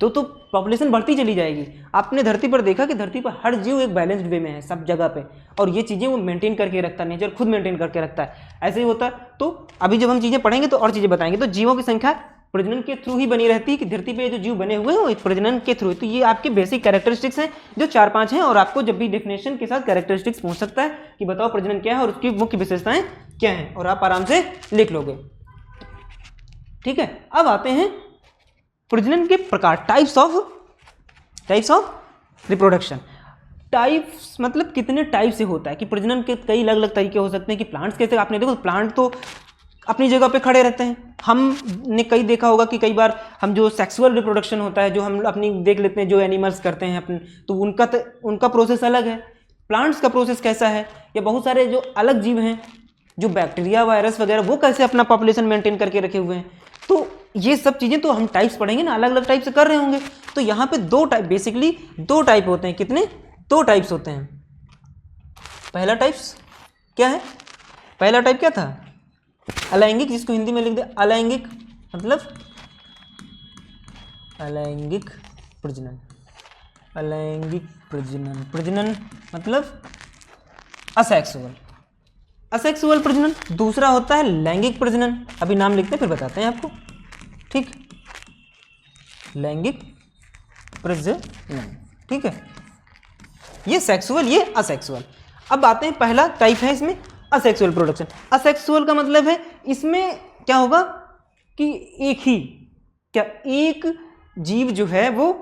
तो पॉपुलेशन बढ़ती चली जाएगी। आपने धरती पर देखा कि धरती पर हर जीव एक बैलेंस्ड वे में है सब जगह पे, और ये चीज़ें वो मेंटेन करके रखता है, नेचर खुद मेंटेन करके रखता है, ऐसे ही होता है। तो अभी जब हम चीज़ें पढ़ेंगे तो और चीज़ें बताएंगे। तो जीवों की संख्या प्रजनन के थ्रू ही बनी रहती है कि धरती पे जो जीव बने हुए हैं वो प्रजनन के थ्रू। तो ये आपके बेसिक कैरेक्टरिस्टिक्स हैं जो 4-5 हैं, और आपको जब भी डेफिनेशन के साथ कैरेक्टरिस्टिक्स पूछ सकता है कि बताओ प्रजनन क्या है और उसकी मुख्य विशेषताएं क्या हैं, और आप आराम से लिख लोगे, ठीक है। अब आते हैं प्रजनन के प्रकार, टाइप्स ऑफ रिप्रोडक्शन। टाइप्स मतलब कितने टाइप से होता है, कि प्रजनन के कई अलग अलग तरीके हो सकते हैं। कि प्लांट्स कैसे, आपने देखो प्लांट तो अपनी जगह पे खड़े रहते हैं। हमने कई देखा होगा कि कई बार हम जो सेक्सुअल रिप्रोडक्शन होता है जो हम अपनी देख लेते हैं, जो एनिमल्स करते हैं अपने, तो उनका प्रोसेस अलग है। प्लांट्स का प्रोसेस कैसा है, या बहुत सारे जो अलग जीव हैं जो बैक्टीरिया वायरस वगैरह, वो कैसे अपना पॉपुलेशन मेंटेन करके रखे हुए हैं। तो ये सब चीज़ें तो हम टाइप्स पढ़ेंगे ना, अलग अलग टाइप से कर रहे होंगे। तो यहाँ पे बेसिकली दो टाइप होते हैं। कितने? 2 टाइप्स होते हैं। पहला टाइप्स क्या है? पहला टाइप क्या था? अलैंगिक, जिसको हिंदी में लिख दे अलैंगिक, मतलब अलैंगिक प्रजनन। अलैंगिक प्रजनन, प्रजनन मतलब असेक्सुअल, असेक्सुअल प्रजनन। दूसरा होता है लैंगिक प्रजनन, अभी नाम लिखते हैं फिर बताते हैं आपको, ठीक। लैंगिक प्रजनन, ठीक है। ये सेक्सुअल, ये असेक्सुअल। अब आते हैं, पहला टाइप है इसमें असेक्सुअल प्रोडक्शन। असेक्सुअल का मतलब है इसमें क्या होगा कि एक जीव जो है वो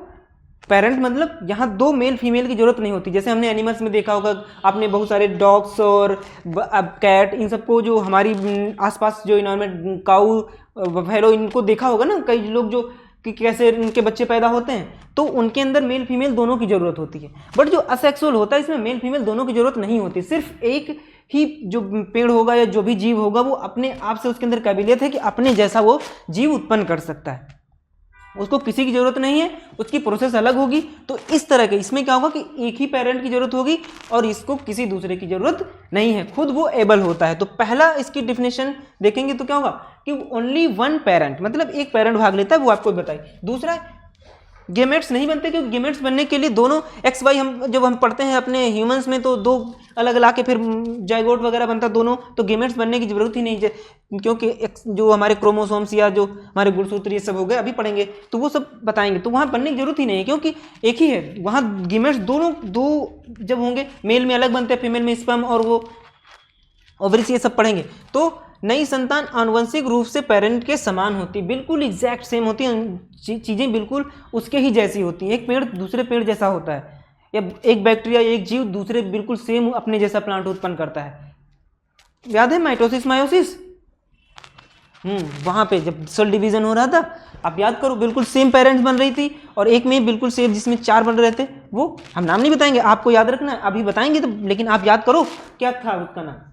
पेरेंट, मतलब यहाँ 2 मेल फीमेल की जरूरत नहीं होती। जैसे हमने एनिमल्स में देखा होगा, आपने बहुत सारे डॉग्स और कैट, इन सबको जो हमारी आसपास जो इन्वायरमेंट, काऊ, फैलो, इनको देखा होगा ना। कई लोग जो कि कैसे उनके बच्चे पैदा होते हैं, तो उनके अंदर मेल फीमेल दोनों की जरूरत होती है। बट जो असेक्सुअल होता है इसमें मेल फीमेल दोनों की जरूरत नहीं होती, सिर्फ एक ही जो पेड़ होगा या जो भी जीव होगा वो अपने आप से उसके अंदर काबिलियत है कि अपने जैसा वो जीव उत्पन्न कर सकता है, उसको किसी की जरूरत नहीं है, उसकी प्रोसेस अलग होगी। तो इस तरह के इसमें क्या होगा कि एक ही पेरेंट की जरूरत होगी और इसको किसी दूसरे की जरूरत नहीं है, खुद वो एबल होता है। तो पहला इसकी डेफिनेशन देखेंगे तो क्या होगा कि ओनली वन पेरेंट, मतलब एक पेरेंट भाग लेता है, वो आपको बताइए। दूसरा, गेमेट्स नहीं बनते, क्योंकि गेमेट्स बनने के लिए दोनों एक्स वाई, हम जब हम पढ़ते हैं अपने ह्यूमंस में तो दो अलग ला के फिर जाइगोट वगैरह बनता है दोनों, तो गेमेट्स बनने की जरूरत ही नहीं है, क्योंकि जो हमारे क्रोमोसोम्स या जो हमारे गुणसूत्र ये सब हो गए अभी पढ़ेंगे तो वो सब बताएंगे, तो वहाँ बनने की जरूरत ही नहीं है क्योंकि एक ही है। वहाँ गेमेट्स दोनों दो जब होंगे, मेल में अलग बनते हैं, फीमेल में स्पर्म और वो ओवरीज, ये सब पढ़ेंगे। तो नई संतान आनुवंशिक रूप से पेरेंट के समान होती, बिल्कुल एग्जैक्ट सेम होती है, चीज़ें बिल्कुल उसके ही जैसी होती हैं। एक पेड़ दूसरे पेड़ जैसा होता है, या एक बैक्टीरिया एक जीव दूसरे बिल्कुल सेम अपने जैसा प्लांट उत्पन्न करता है। याद है माइटोसिस मायोसिस, वहाँ पे जब सेल डिवीजन हो रहा था, आप याद करो, बिल्कुल सेम पेरेंट्स बन रही थी और एक में बिल्कुल सेम जिसमें 4 बन रहे थे, वो हम नाम नहीं बताएंगे, आपको याद रखना है, अभी बताएंगे तो, लेकिन आप याद करो क्या था उसका नाम।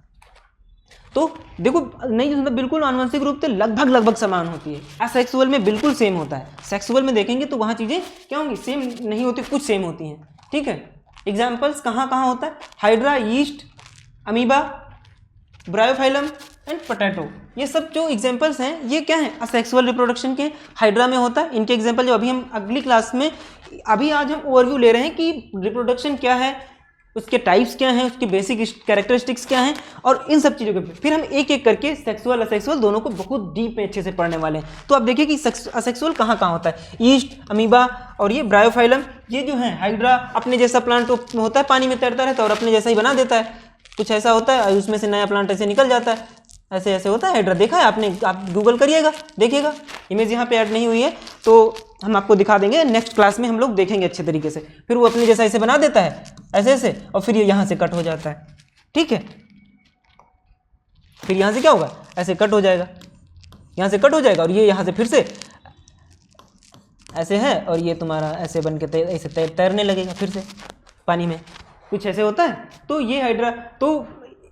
तो देखो नहीं, मतलब बिल्कुल आनुवंशिक रूप से लगभग समान होती है। असेक्सुअल में बिल्कुल सेम होता है, सेक्सुअल में देखेंगे तो वहाँ चीज़ें क्या होंगी, सेम नहीं होती, कुछ सेम होती हैं। ठीक है, एग्जाम्पल्स कहाँ कहाँ होता है, hydra, yeast, amoeba, Bryophyllum and potato, ये सब जो एग्जाम्पल्स हैं ये क्या हैं, असेक्सुअल रिप्रोडक्शन के। हाइड्रा में होता है, इनके एग्जाम्पल जो अभी हम अगली क्लास में, अभी आज हम ओवरव्यू ले रहे हैं कि रिप्रोडक्शन क्या है, उसके टाइप्स क्या हैं, उसकी बेसिक कैरेक्टरिस्टिक्स क्या हैं, और इन सब चीज़ों के फिर हम एक एक करके सेक्सुअल असेक्सुअल दोनों को बहुत डीप में अच्छे से पढ़ने वाले हैं। तो आप देखिए कि असेक्सुअल कहाँ कहाँ होता है, ईस्ट, अमीबा और ये ब्रायोफाइलम, ये जो है हाइड्रा अपने जैसा प्लांट होता है, पानी में तैरता रहता है और अपने जैसा ही बना देता है, कुछ ऐसा होता है, उसमें से नया प्लांट ऐसे निकल जाता है, ऐसे ऐसे होता है हाइड्रा। देखा है आपने, आप गूगल करिएगा देखिएगा, इमेज यहाँ पे ऐड नहीं हुई है तो हम आपको दिखा देंगे, नेक्स्ट क्लास में हम लोग देखेंगे अच्छे तरीके से। फिर वो अपने जैसा ऐसे बना देता है ऐसे ऐसे, और फिर ये यहाँ से कट हो जाता है। ठीक है, फिर यहाँ से क्या होगा, ऐसे कट हो जाएगा, यहाँ से कट हो जाएगा, और ये यहाँ से फिर से ऐसे है, और ये तुम्हारा ऐसे बन के ऐसे तैरने लगेगा फिर से पानी में, कुछ ऐसे होता है। तो ये हाइड्रा, तो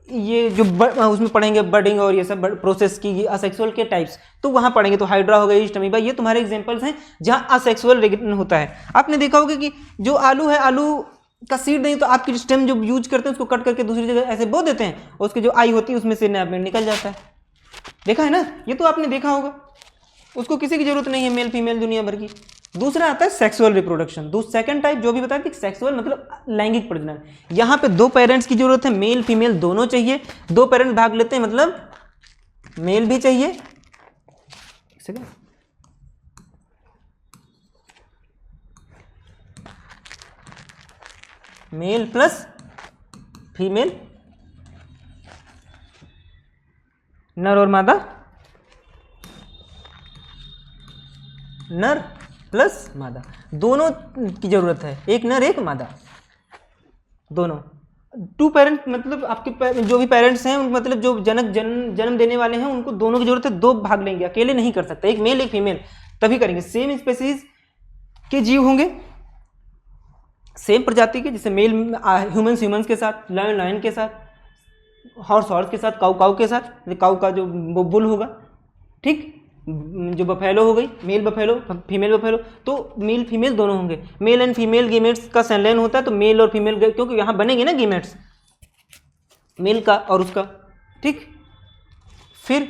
ये जो उसमें पढ़ेंगे बर्डिंग और ये सब प्रोसेस की असेक्सुअल के टाइप्स, तो वहाँ पढ़ेंगे। तो हाइड्रा हो गया, ईस्ट, अमीबा, ये तुम्हारे एग्जांपल्स हैं जहाँ असेक्सुअल होता है। आपने देखा होगा कि जो आलू है, आलू का सीड नहीं तो आपकी स्टेम जो यूज करते हैं उसको कट करके दूसरी जगह ऐसे बो देते हैं, और उसकी जो आई होती है उसमें से नया पेड़ निकल जाता है। देखा है ना, ये तो आपने देखा होगा, उसको किसी की जरूरत नहीं है मेल फीमेल दुनिया भर की। दूसरा आता है सेक्सुअल रिप्रोडक्शन, सेकंड टाइप जो भी बताया कि सेक्सुअल मतलब लैंगिक प्रजनन। यहाँ पे 2 पेरेंट्स की जरूरत है, मेल फीमेल दोनों चाहिए, 2 पेरेंट्स भाग लेते हैं मतलब मेल भी चाहिए, मेल प्लस फीमेल, नर और मादा, नर प्लस मादा, दोनों की जरूरत है, एक नर एक मादा, दोनों। 2 पेरेंट मतलब आपके जो भी पेरेंट्स हैं, मतलब जो जन्म देने वाले हैं, उनको दोनों की जरूरत है, 2 भाग लेंगे, अकेले नहीं कर सकते, एक मेल एक फीमेल, तभी करेंगे। सेम स्पेसीज के जीव होंगे, सेम प्रजाति के, जैसे मेल ह्यूमंस के साथ, लायन के साथ, हॉर्स के साथ, काऊ के साथ, काऊ का जो बुल होगा, ठीक, जो बफेलो हो गई, मेल बफेलो फीमेल बफेलो, तो मेल फीमेल दोनों होंगे। मेल एंड फीमेल गेमेट्स का संलयन होता है, तो मेल और फीमेल, क्योंकि यहाँ बनेंगे ना गेमेट्स मेल का और उसका, ठीक। फिर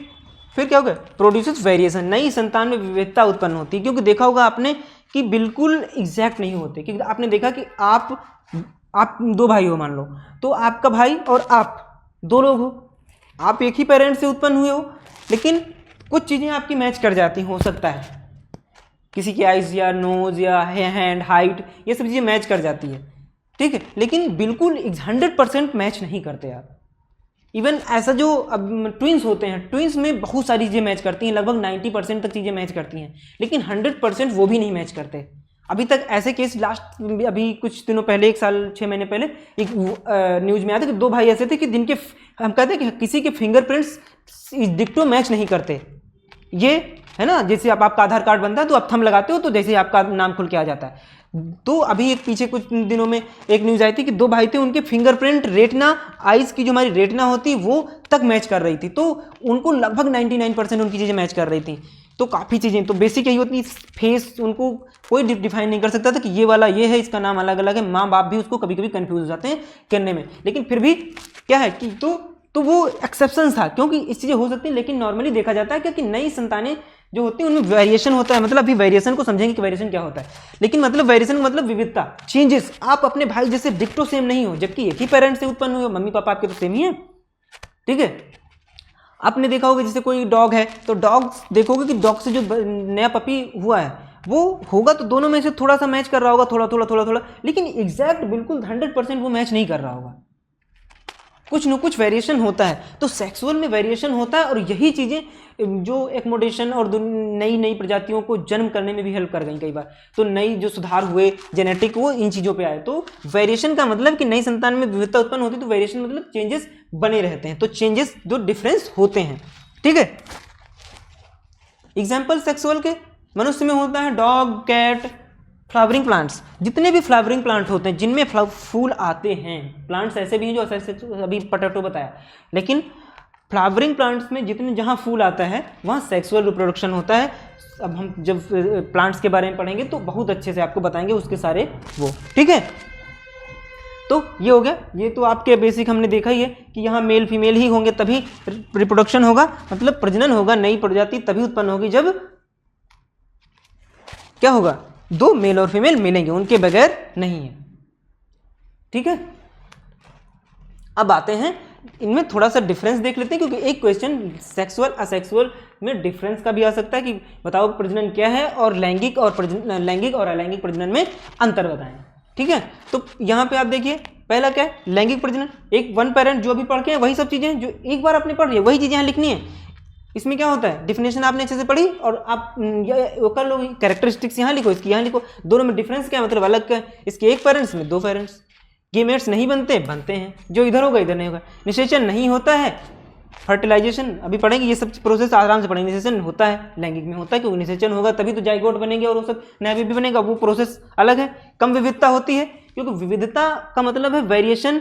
क्या होगा, प्रोड्यूसेस वेरिएशन, नई संतान में विविधता उत्पन्न होती है, क्योंकि देखा होगा आपने कि बिल्कुल एग्जैक्ट नहीं होते, क्योंकि आपने देखा कि आप 2 भाई हो मान लो, तो आपका भाई और आप 2 लोग हो, आप एक ही पेरेंट से उत्पन्न हुए हो, लेकिन कुछ चीज़ें आपकी मैच कर जाती, हो सकता है किसी की आइज या नोज या हैंड, हाइट, ये सब चीज़ें मैच कर जाती है, ठीक है, लेकिन बिल्कुल 100% मैच नहीं करते आप। इवन ऐसा जो अब ट्विंस होते हैं, ट्विंस में बहुत सारी चीज़ें मैच करती हैं, लगभग 90% तक चीज़ें मैच करती हैं, लेकिन 100% वो भी नहीं मैच करते। अभी तक ऐसे केस लास्ट अभी कुछ दिनों पहले, 1 साल 6 महीने पहले एक न्यूज़ में आया था कि 2 भाई ऐसे थे कि जिनके हम कहते हैं कि किसी के फिंगरप्रिंट्स डिक्टो मैच नहीं करते। ये है ना, जैसे आपका आधार कार्ड बनता है तो आप थंब लगाते हो तो जैसे आपका नाम खुल के आ जाता है। तो अभी एक पीछे कुछ दिनों में एक न्यूज़ आई थी कि 2 भाई थे, उनके फिंगरप्रिंट रेटिना आइज की जो हमारी रेटिना होती वो तक मैच कर रही थी, तो उनको लगभग 99% उनकी चीज़ें मैच कर रही थी। तो काफ़ी चीज़ें तो बेसिक यही होती, फेस उनको कोई डिफाइन नहीं कर सकता था कि ये वाला ये है, इसका नाम अलग अलग है। माँ बाप भी उसको कभी कभी कंफ्यूज हो जाते हैं करने में, लेकिन फिर भी क्या है कि तो वो एक्सेप्शन था, क्योंकि इस चीज़ें हो सकती है, लेकिन नॉर्मली देखा जाता है क्योंकि नई संतानें जो होती है उनमें वेरिएशन होता है। मतलब अभी वेरिएशन को समझेंगे कि वेरिएशन क्या होता है, लेकिन मतलब वेरिएशन मतलब विविधता, चेंजेस। आप अपने भाई जैसे डिक्टो सेम नहीं हो, जबकि एक ही पेरेंट्स से उत्पन्न हुए, मम्मी पापा आपके तो सेम ही है, ठीक है। आपने देखा होगा जैसे कोई डॉग है तो डॉग देखोगे कि डॉग से जो नया पपी हुआ है वो होगा तो दोनों में से थोड़ा सा मैच कर रहा होगा, थोड़ा थोड़ा थोड़ा थोड़ा, लेकिन एग्जैक्ट बिल्कुल 100% वो मैच नहीं कर रहा होगा, कुछ न कुछ वेरिएशन होता है। तो सेक्सुअल में वेरिएशन होता है, और यही चीज़ें जो एक्मोडेशन और नई नई प्रजातियों को जन्म करने में भी हेल्प कर गई कई बार। तो नई जो सुधार हुए जेनेटिक वो इन चीज़ों पे आए। तो वेरिएशन का मतलब कि नई संतान में विविधता उत्पन्न होती है, तो वेरिएशन मतलब चेंजेस बने रहते हैं, तो चेंजेस जो डिफरेंस होते हैं, ठीक है। एग्जाम्पल सेक्सुअल के मनुष्य में होता है डॉग, कैट, फ्लावरिंग प्लांट्स। जितने भी फ्लावरिंग प्लांट होते हैं जिनमें फूल आते हैं, प्लांट्स ऐसे भी हैं जो ऐसे अभी पोटैटो बताया, लेकिन फ्लावरिंग प्लांट्स में जितने जहाँ फूल आता है वहाँ सेक्सुअल रिप्रोडक्शन होता है। अब हम जब प्लांट्स के बारे में पढ़ेंगे तो बहुत अच्छे से आपको बताएंगे उसके सारे वो, ठीक है। तो ये हो गया, ये तो आपके बेसिक हमने देखा ही है कि यहाँ मेल फीमेल ही होंगे तभी रिप्रोडक्शन होगा, मतलब प्रजनन होगा, नई प्रजाति तभी उत्पन्न होगी जब क्या होगा, 2 मेल और फीमेल मिलेंगे, उनके बगैर नहीं है, ठीक है। अब आते हैं इनमें थोड़ा सा डिफरेंस देख लेते हैं, क्योंकि एक क्वेश्चन सेक्सुअल असेक्सुअल में डिफरेंस का भी आ सकता है कि बताओ प्रजनन क्या है, और लैंगिक और अलैंगिक प्रजनन में अंतर बताएं, ठीक है। तो यहाँ पे आप देखिए पहला क्या है, लैंगिक प्रजनन। एक वन पेरेंट जो अभी पढ़ के हैं वही सब चीजें जो एक बार आपने पढ़ ली वही चीजें यहाँ लिखनी है। इसमें क्या होता है, डिफिनेशन आपने अच्छे से पढ़ी और आप कर लो, कैरेक्टरिस्टिक्स यहाँ लिखो, इसकी यहाँ लिखो, दोनों में डिफरेंस क्या है, मतलब अलग क्या है, इसके एक पेरेंट्स में 2 पेरेंट्स। गेमेट्स नहीं बनते, बनते हैं, जो इधर होगा इधर नहीं होगा। निषेचन नहीं होता है, फर्टिलाइजेशन अभी पढ़ेंगे, ये सब प्रोसेस आराम से पढ़ेंगे। निषेचन होता है, लैंगिक में होता है, क्योंकि निषेचन होगा तभी तो जाइगोट बनेंगे और वो सब नया बेबी बनेगा, वो प्रोसेस अलग है। कम विविधता होती है, क्योंकि विविधता का मतलब है वेरिएशन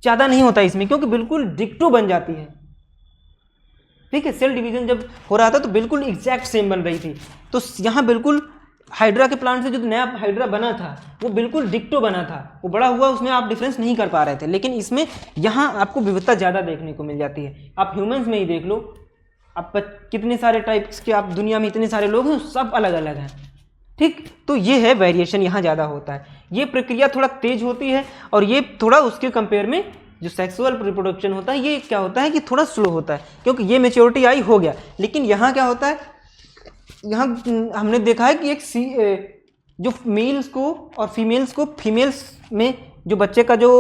ज़्यादा नहीं होता इसमें, क्योंकि बिल्कुल डिक्टो बन जाती है, ठीक है। सेल डिवीजन जब हो रहा था तो बिल्कुल एग्जैक्ट सेम बन रही थी, तो यहाँ बिल्कुल हाइड्रा के प्लांट से जो नया हाइड्रा बना था वो बिल्कुल डिक्टो बना था, वो बड़ा हुआ, उसमें आप डिफरेंस नहीं कर पा रहे थे, लेकिन इसमें यहाँ आपको विविधता ज़्यादा देखने को मिल जाती है। आप ह्यूमंस में ही देख लो, आप कितने सारे टाइप्स के, आप दुनिया में इतने सारे लोग हैं, सब अलग अलग हैं, ठीक। तो ये है वेरिएशन, यहाँ ज़्यादा होता है, ये प्रक्रिया थोड़ा तेज होती है, और ये थोड़ा उसके कंपेयर में जो सेक्सुअल रिप्रोडक्शन होता है ये क्या होता है कि थोड़ा स्लो होता है, क्योंकि ये मेच्योरिटी आई हो गया। लेकिन यहाँ क्या होता है, यहाँ हमने देखा है कि एक जो मेल्स को और फीमेल्स को, फीमेल्स में जो बच्चे का जो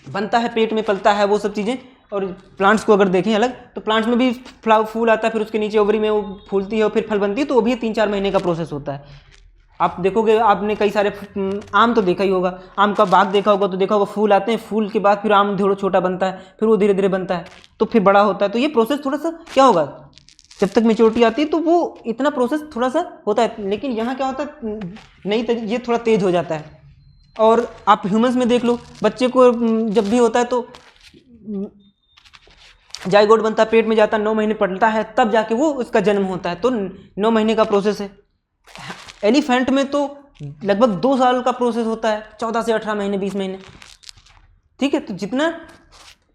बनता है, पेट में पलता है, वो सब चीज़ें, और प्लांट्स को अगर देखें अलग, तो प्लांट्स में भी फूल आता है, फिर उसके नीचे ओवरी में वो फूलती है और फिर फल बनती है, तो वो भी 3-4 महीने का प्रोसेस होता है। आप देखोगे, आपने कई सारे आम तो देखा ही होगा, आम का बाग देखा होगा तो देखा होगा फूल आते हैं, फूल के बाद फिर आम थोड़ा छोटा बनता है, फिर वो धीरे धीरे बनता है, तो फिर बड़ा होता है। तो ये प्रोसेस थोड़ा सा क्या होगा, जब तक मेच्योरिटी आती है तो वो इतना प्रोसेस थोड़ा सा होता है, लेकिन यहाँ क्या होता है, ये थोड़ा तेज हो जाता है। और आप ह्यूमंस में देख लो, बच्चे को जब भी होता है तो जाइगोट बनता है, पेट में जाता है, 9 महीने पलता है, तब जाके वो उसका जन्म होता है, तो 9 महीने का प्रोसेस है। एलिफेंट में तो लगभग 2 साल का प्रोसेस होता है, 14 से 18 महीने, 20 महीने, ठीक है। तो जितना,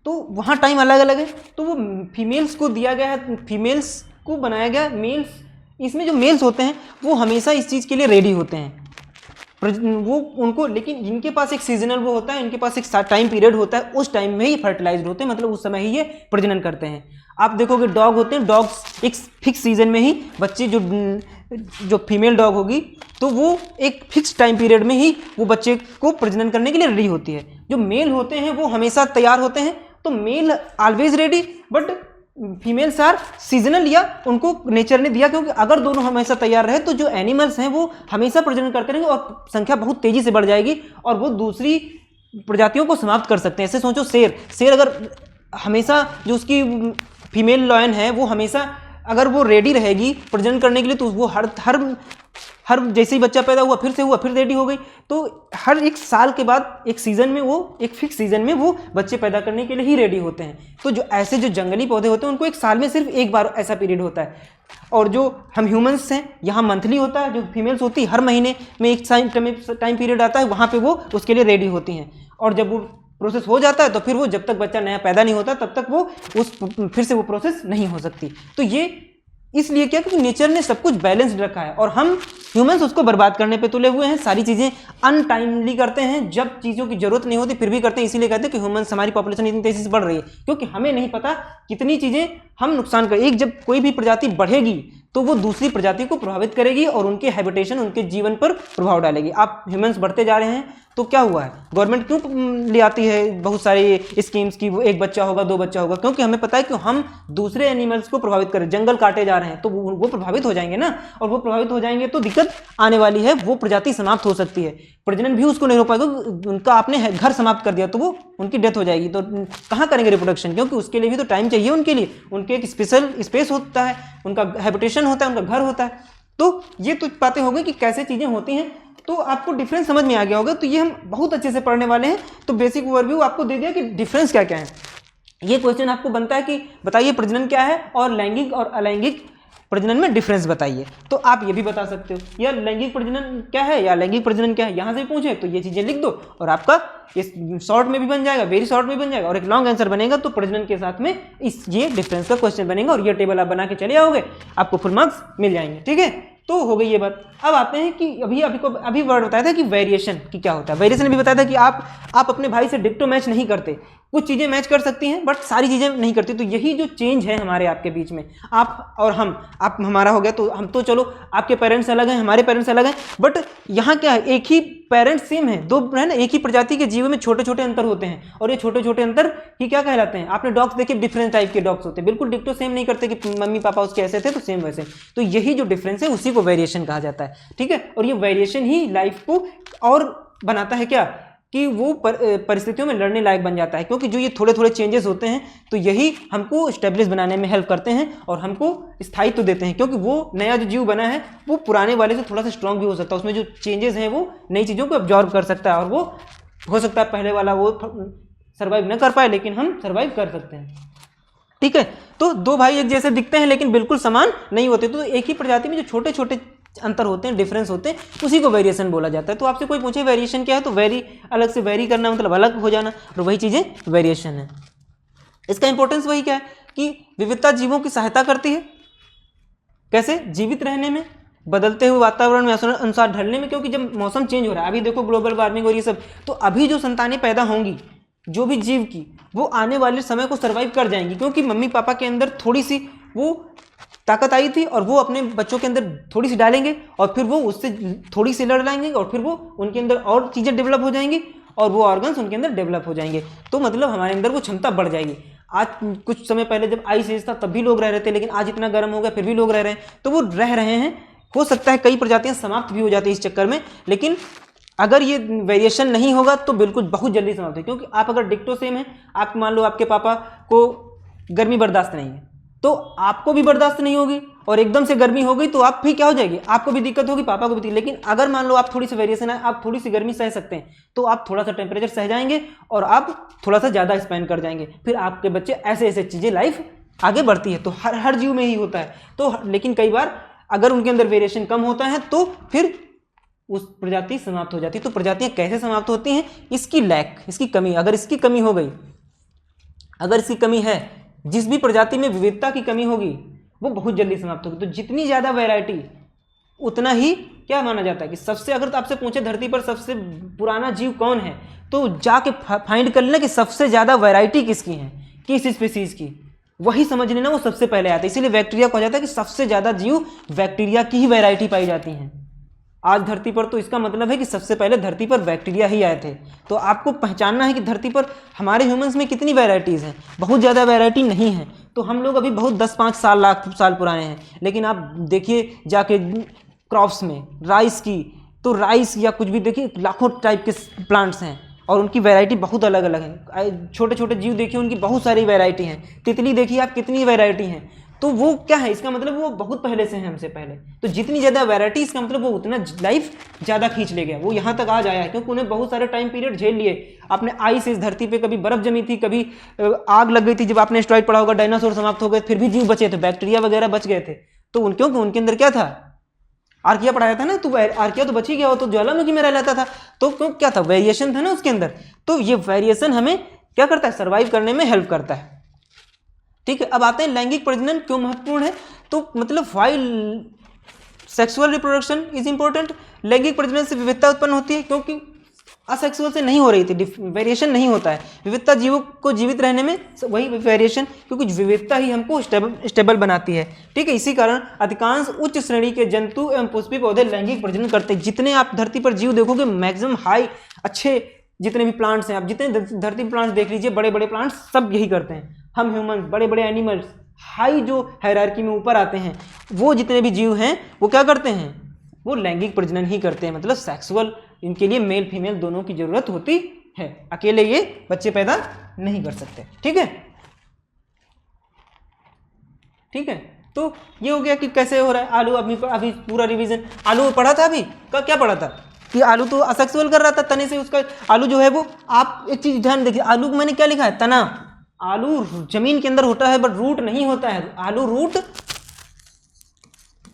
तो वहाँ टाइम अलग अलग है, तो वो फीमेल्स को दिया गया है, फीमेल्स को बनाया गया। मेल्स, इसमें जो मेल्स होते हैं वो हमेशा इस चीज़ के लिए रेडी होते हैं, वो उनको, लेकिन इनके पास एक सीजनल वो होता है, इनके पास एक टाइम पीरियड होता है, उस टाइम में ही फर्टिलाइज्ड होते हैं, मतलब उस समय ही ये प्रजनन करते हैं। आप देखोगे डॉग होते हैं, डॉग्स एक फिक्स सीजन में ही बच्चे, जो फीमेल डॉग होगी तो वो एक फिक्स टाइम पीरियड में ही वो बच्चे को प्रजनन करने के लिए रेडी होती है। जो मेल होते हैं वो हमेशा तैयार होते हैं, तो male always ready, but females are seasonal, या उनको नेचर ने दिया, क्योंकि अगर दोनों हमेशा तैयार रहे तो जो एनिमल्स हैं वो हमेशा प्रजनन करते रहेंगे और संख्या बहुत तेजी से बढ़ जाएगी और वो दूसरी प्रजातियों को समाप्त कर सकते हैं। ऐसे सोचो, शेर अगर हमेशा, जो उसकी फीमेल लॉयन है वो हमेशा अगर वो रेडी रहेगी प्रजनन करने के लिए तो वो हर जैसे ही बच्चा पैदा हुआ फिर रेडी हो गई। तो हर एक साल के बाद एक सीजन में वो एक फिक्स सीजन में वो बच्चे पैदा करने के लिए ही रेडी होते हैं। तो जो ऐसे जो जंगली पौधे होते हैं उनको एक साल में सिर्फ एक बार ऐसा पीरियड होता है, और जो हम ह्यूमंस हैं यहाँ मंथली होता है। जो फीमेल्स होती है हर महीने में एक टाइम पीरियड आता है, वहाँ पे वो उसके लिए रेडी होती हैं। और जब वो प्रोसेस हो जाता है तो फिर वो जब तक बच्चा नया पैदा नहीं होता तब तक वो फिर से वो प्रोसेस नहीं हो सकती। तो ये इसलिए क्या, क्योंकि नेचर ने सब कुछ बैलेंस्ड रखा है और हम ह्यूमंस उसको बर्बाद करने पे तुले हुए हैं। सारी चीज़ें अनटाइमली करते हैं, जब चीज़ों की जरूरत नहीं होती फिर भी करते हैं। इसीलिए कहते हैं कि ह्यूमंस, हमारी पॉपुलेशन इतनी तेजी से बढ़ रही है क्योंकि हमें नहीं पता कितनी चीज़ें हम नुकसान कर। एक जब कोई भी प्रजाति बढ़ेगी तो वो दूसरी प्रजाति को प्रभावित करेगी और उनके हैबिटेशन, उनके जीवन पर प्रभाव डालेगी। आप ह्यूमंस बढ़ते जा रहे हैं तो क्या हुआ है, गवर्नमेंट क्यों ले आती है बहुत सारी स्कीम्स की, वो एक बच्चा होगा 2 बच्चा होगा, क्योंकि हमें पता है कि हम दूसरे एनिमल्स को प्रभावित करें। जंगल काटे जा रहे हैं तो वो प्रभावित हो जाएंगे ना, और वो प्रभावित हो जाएंगे तो दिक्कत आने वाली है, वो प्रजाति समाप्त हो सकती है, प्रजनन भी उसको नहीं हो पाएगा। उनका आपने घर समाप्त कर दिया तो वो उनकी डेथ हो जाएगी। तो कहाँ करेंगे रिप्रोडक्शन, क्योंकि उसके लिए भी तो टाइम चाहिए उनके लिए, उनके एक स्पेशल स्पेस होता है, उनका हैबिटेशन होता है, उनका घर होता है। तो ये तो बातें हो गई कि कैसे चीज़ें होती हैं। तो आपको डिफरेंस समझ में आ गया होगा। तो ये हम बहुत अच्छे से पढ़ने वाले हैं। तो बेसिक ओवरव्यू आपको दे दिया कि डिफरेंस क्या क्या है। ये क्वेश्चन आपको बनता है कि बताइए प्रजनन क्या है और लैंगिक और अलैंगिक प्रजनन में डिफरेंस बताइए। तो आप ये भी बता सकते हो, या लैंगिक प्रजनन क्या है या लैंगिक प्रजनन क्या है, यहाँ से पूछे तो ये चीज़ें लिख दो और आपका इस शॉर्ट में भी बन जाएगा, वेरी शॉर्ट में बन जाएगा, और एक लॉन्ग आंसर बनेगा। तो प्रजनन के साथ में ये डिफरेंस का क्वेश्चन बनेगा और ये टेबल आप बना के चले आओगे, आपको फुल मार्क्स मिल जाएंगे। ठीक है, तो हो गई ये बात। अब आते हैं कि अभी वर्ड बताया था कि वेरिएशन की क्या होता है। वेरिएशन भी बताया था कि आप अपने भाई से डिक्टो मैच नहीं करते, कुछ चीज़ें मैच कर सकती हैं बट सारी चीज़ें नहीं करती। तो यही जो चेंज है हमारे आपके बीच में, आप और हम, आप हमारा हो गया तो हम तो चलो आपके पेरेंट्स अलग हैं, हमारे पेरेंट्स अलग हैं, बट यहाँ क्या है, एक ही पेरेंट्स सेम है, दो है ना, एक ही प्रजाति के जीव में छोटे छोटे अंतर होते हैं, और ये छोटे छोटे अंतर ही क्या कहलाते हैं। आपने डॉग्स देखे, डिफरेंट टाइप के डॉग्स होते हैं, बिल्कुल डिक्टो सेम नहीं करते कि मम्मी पापा उसके ऐसे थे तो सेम वैसे। तो यही जो डिफरेंस है उसी को वेरिएशन कहा जाता है। ठीक है, और ये वेरिएशन ही लाइफ को और बनाता है क्या, कि वो परिस्थितियों में लड़ने लायक बन जाता है, क्योंकि जो ये थोड़े थोड़े चेंजेस होते हैं तो यही हमको स्टेब्लिश बनाने में हेल्प करते हैं और हमको स्थायित्व देते हैं। क्योंकि वो नया जो जीव बना है वो पुराने वाले से थोड़ा सा स्ट्रांग भी हो सकता है, उसमें जो चेंजेस हैं वो नई चीज़ों को एब्जॉर्व कर सकता है, और वो हो सकता है पहले वाला वो सर्वाइव न कर पाए लेकिन हम सर्वाइव कर सकते हैं। ठीक है, तो दो भाई एक जैसे दिखते हैं लेकिन बिल्कुल समान नहीं होते। तो एक ही प्रजाति में जो छोटे छोटे अंतर होते हैं, डिफरेंस होते हैं, उसी को वेरिएशन बोला जाता है। तो आपसे कोई पूछे वेरिएशन क्या है, तो वेरी अलग से वेरी करना मतलब अलग हो जाना, और वही चीज़ें वेरिएशन है। इसका इंपॉर्टेंस वही क्या है कि विविधता जीवों की सहायता करती है, कैसे, जीवित रहने में, बदलते हुए वातावरण में अनुसार ढलने में। क्योंकि जब मौसम चेंज हो रहा है, अभी देखो ग्लोबल वार्मिंग और ये सब, तो अभी जो संतानें पैदा होंगी जो भी जीव की, वो आने वाले समय को सर्वाइव कर जाएंगी, क्योंकि मम्मी पापा के अंदर थोड़ी सी वो ताकत आई थी और वो अपने बच्चों के अंदर थोड़ी सी डालेंगे और फिर वो उससे थोड़ी सी लड़ लाएंगे और फिर वो उनके अंदर और चीज़ें डेवलप हो जाएंगी और वो ऑर्गन्स उनके अंदर डेवलप हो जाएंगे। तो मतलब हमारे अंदर वो क्षमता बढ़ जाएगी। आज कुछ समय पहले जब आइस एज था तब भी लोग रह रहे थे, लेकिन आज इतना गर्म हो गया फिर भी लोग रह रहे हैं, तो वो रह रहे हैं। हो सकता है कई प्रजातियाँ समाप्त भी हो जाती है इस चक्कर में, लेकिन अगर ये वेरिएशन नहीं होगा तो बिल्कुल बहुत जल्दी समाप्त है। क्योंकि आप अगर डिक्टो सेम है, आप मान लो आपके पापा को गर्मी बर्दाश्त नहीं है तो आपको भी बर्दाश्त नहीं होगी, और एकदम से गर्मी हो गई तो आप भी क्या हो जाएगी, आपको भी दिक्कत होगी, पापा को भी। लेकिन अगर मान लो आप थोड़ी सी वेरिएशन है, आप थोड़ी सी गर्मी सह सकते हैं, तो आप थोड़ा सा टेम्परेचर सह जाएंगे और आप थोड़ा सा ज़्यादा स्पेंड कर जाएंगे, फिर आपके बच्चे ऐसे ऐसे चीज़ें लाइफ आगे बढ़ती है। तो हर जीव में ही होता है। तो लेकिन कई बार अगर उनके अंदर वेरिएशन कम होता है तो फिर उस प्रजाति समाप्त हो जाती है। तो प्रजातियाँ कैसे समाप्त होती हैं, इसकी लैक, इसकी कमी, अगर इसकी कमी हो गई, अगर इसकी कमी है, जिस भी प्रजाति में विविधता की कमी होगी वो बहुत जल्दी समाप्त होगी। तो जितनी ज़्यादा वैरायटी उतना ही क्या माना जाता है कि सबसे, अगर तो आपसे पूछे धरती पर सबसे पुराना जीव कौन है, तो जाके फाइंड कर लेना कि सबसे ज़्यादा वैरायटी किसकी है, किस स्पीसीज की, वही समझ लेना वो सबसे पहले आता है। इसीलिए बैक्टीरिया कहा जाता है कि सबसे ज़्यादा जीव बैक्टीरिया की ही वैरायटी पाई जाती हैं आज धरती पर। तो इसका मतलब है कि सबसे पहले धरती पर बैक्टीरिया ही आए थे। तो आपको पहचानना है कि धरती पर हमारे ह्यूमंस में कितनी वैरायटीज़ हैं। बहुत ज़्यादा वैरायटी नहीं है। तो हम लोग अभी बहुत 10-5 साल लाख साल पुराने हैं, लेकिन आप देखिए जाके क्रॉप्स में राइस की, तो राइस या कुछ भी देखिए लाखों टाइप के प्लांट्स हैं और उनकी वैरायटी बहुत अलग अलग है। छोटे छोटे जीव देखिए उनकी बहुत सारी वैरायटी हैं। तितली देखिए आप, कितनी वैरायटी हैं। तो वो क्या है, इसका मतलब वो बहुत पहले से है, हमसे पहले। तो जितनी ज़्यादा वैरायटी, इसका मतलब वो उतना लाइफ ज़्यादा खींच ले गया, वो यहाँ तक आज आया है, क्योंकि उन्हें बहुत सारे टाइम पीरियड झेल लिए। आपने आइस, इस धरती पे कभी बर्फ जमी थी, कभी आग लग गई थी, जब आपने एस्टेरॉइड पढ़ा होगा, डायनासोर समाप्त हो गए, फिर भी जीव बचे थे, बैक्टीरिया वगैरह बच गए थे। तो क्योंकि उनके अंदर क्या था, आर्किया पढ़ाया था ना, तो आर्किया तो बच ही गया, वो तो ज्वालामुखी में रह लेता था। तो क्यों, क्या था, वेरिएशन था ना उसके अंदर। तो ये वेरिएशन हमें क्या करता है, सर्वाइव करने में हेल्प करता है। ठीक है, अब आते हैं लैंगिक प्रजनन क्यों महत्वपूर्ण है। तो मतलब why sexual reproduction is important, लैंगिक प्रजनन से विविधता उत्पन्न होती है, क्योंकि असेक्सुअल से नहीं हो रही थी, वेरिएशन नहीं होता है। विविधता जीवों को जीवित रहने में, वही वेरिएशन, क्योंकि विविधता ही हमको स्टेबल बनाती है। ठीक है, इसी कारण अधिकांश उच्च श्रेणी के जंतु एवं पुष्पी पौधे लैंगिक प्रजनन करते हैं। जितने आप धरती पर जीव देखोगे, मैक्सिमम हाई अच्छे जितने भी प्लांट्स हैं, आप जितने धरती पर प्लांट्स देख लीजिए, बड़े बड़े प्लांट्स सब यही करते हैं। हम ह्यूमंस, बड़े बड़े एनिमल्स, हाई जो हायरार्की में ऊपर आते हैं, वो जितने भी जीव हैं वो क्या करते हैं, वो लैंगिक प्रजनन ही करते हैं। मतलब सेक्सुअल, इनके लिए मेल फीमेल दोनों की जरूरत होती है, अकेले ये बच्चे पैदा नहीं कर सकते। ठीक है, ठीक है। तो ये हो गया कि कैसे हो रहा है आलू। अभी पूरा रिवीजन, आलू पढ़ा था अभी का, क्या पढ़ा था कि आलू तो असेक्सुअल कर रहा था तने से, उसका आलू जो है वो, आप एक चीज ध्यान देखिए, आलू को मैंने क्या लिखा है, तना। आलू जमीन के अंदर होता है बट रूट नहीं होता है। आलू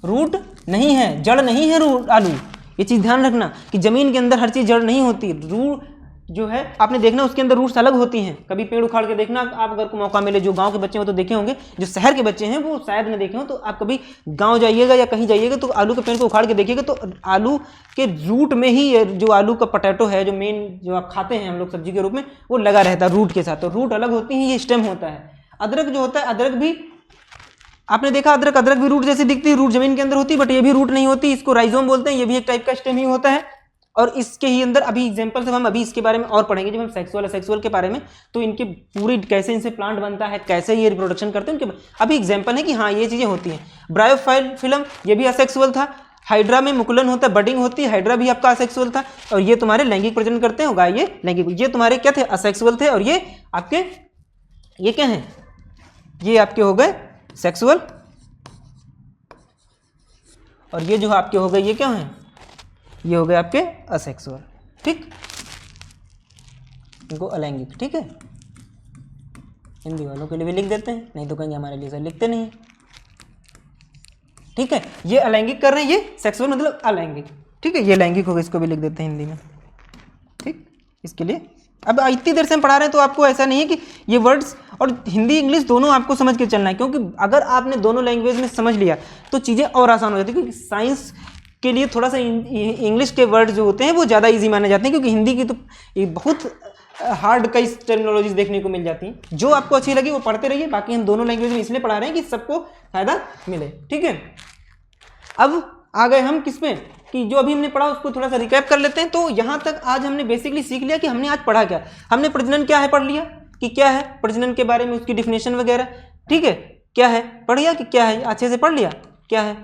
रूट नहीं है, जड़ नहीं है आलू। ये चीज ध्यान रखना कि जमीन के अंदर हर चीज जड़ नहीं होती। रूट जो है आपने देखना, उसके अंदर रूट्स अलग होती हैं। कभी पेड़ उखाड़ के देखना, आप अगर को मौका मिले, जो गांव के बच्चे हो तो देखे होंगे, जो शहर के बच्चे हैं वो शायद न देखे हो, तो आप कभी गांव जाइएगा या कहीं जाइएगा तो आलू के पेड़ को उखाड़ के देखिएगा, तो आलू के रूट में ही जो आलू का पोटैटो है, जो मेन जो आप खाते हैं हम लोग सब्जी के रूप में, वो लगा रहता है रूट के साथ। तो रूट अलग होती है, ये स्टेम होता है। अदरक जो होता है, अदरक भी आपने देखा, अदरक भी रूट जैसी दिखती है, रूट जमीन के अंदर होती है, बट ये भी रूट नहीं होती, इसको राइजोम बोलते हैं। ये भी एक टाइप का स्टेम ही होता है। और इसके ही अंदर अभी एग्जांपल से हम अभी इसके बारे में और पढ़ेंगे, जब हम सेक्सुअल के बारे में, तो इनके पूरी कैसे इनसे प्लांट बनता है, कैसे ये रिप्रोडक्शन करते हैं, उनके अभी एग्जांपल है कि हाँ ये चीजें होती हैं। ब्रायोफिलम ये भी असेक्सुअल था। हाइड्रा में मुकुलन होता है, बडिंग होती है, हाइड्रा भी आपका असेक्सुअल था। और ये तुम्हारे लैंगिक प्रजनन करते हैं, गाय ये लैंगिक, ये तुम्हारे क्या थे, असेक्सुअल थे। और ये आपके ये क्या है, ये आपके हो गए सेक्सुअल। और ये जो आपके हो गए ये क्या है, ये हो गए आपके असेक्सुअल। ठीक, इनको अलैंगिक। ठीक है, हिंदी वालों के लिए भी लिख देते हैं, नहीं तो कहेंगे हमारे लिए सर लिखते नहीं। ठीक है, ये अलैंगिक कर रहे हैं, ये सेक्सुअल मतलब अलैंगिक। ठीक है, ये लैंगिक होगा, इसको भी लिख देते हैं हिंदी में। ठीक, इसके लिए अब इतनी देर से हम पढ़ा रहे हैं, तो आपको ऐसा नहीं है कि ये वर्ड्स और हिंदी इंग्लिश दोनों आपको समझ के चलना है, क्योंकि अगर आपने दोनों लैंग्वेज में समझ लिया तो चीज़ें और आसान हो जाती है। क्योंकि साइंस के लिए थोड़ा सा इंग्लिश के वर्ड जो होते हैं वो ज़्यादा इजी माने जाते हैं, क्योंकि हिंदी की तो ये बहुत हार्ड कई टर्मिनोलॉजीज देखने को मिल जाती हैं। जो आपको अच्छी लगी वो पढ़ते रहिए, बाकी हम दोनों लैंग्वेज में इसलिए पढ़ा रहे हैं कि सबको फायदा मिले। ठीक है, अब आ गए हम किस पे, कि जो अभी हमने पढ़ा उसको थोड़ा सा रिकैप कर लेते हैं। तो यहाँ तक आज हमने बेसिकली सीख लिया कि हमने आज पढ़ा क्या। हमने प्रजनन क्या है पढ़ लिया, कि क्या है प्रजनन के बारे में, उसकी डिफिनेशन वगैरह। ठीक है, क्या है पढ़ लिया, कि क्या है अच्छे से पढ़ लिया, क्या है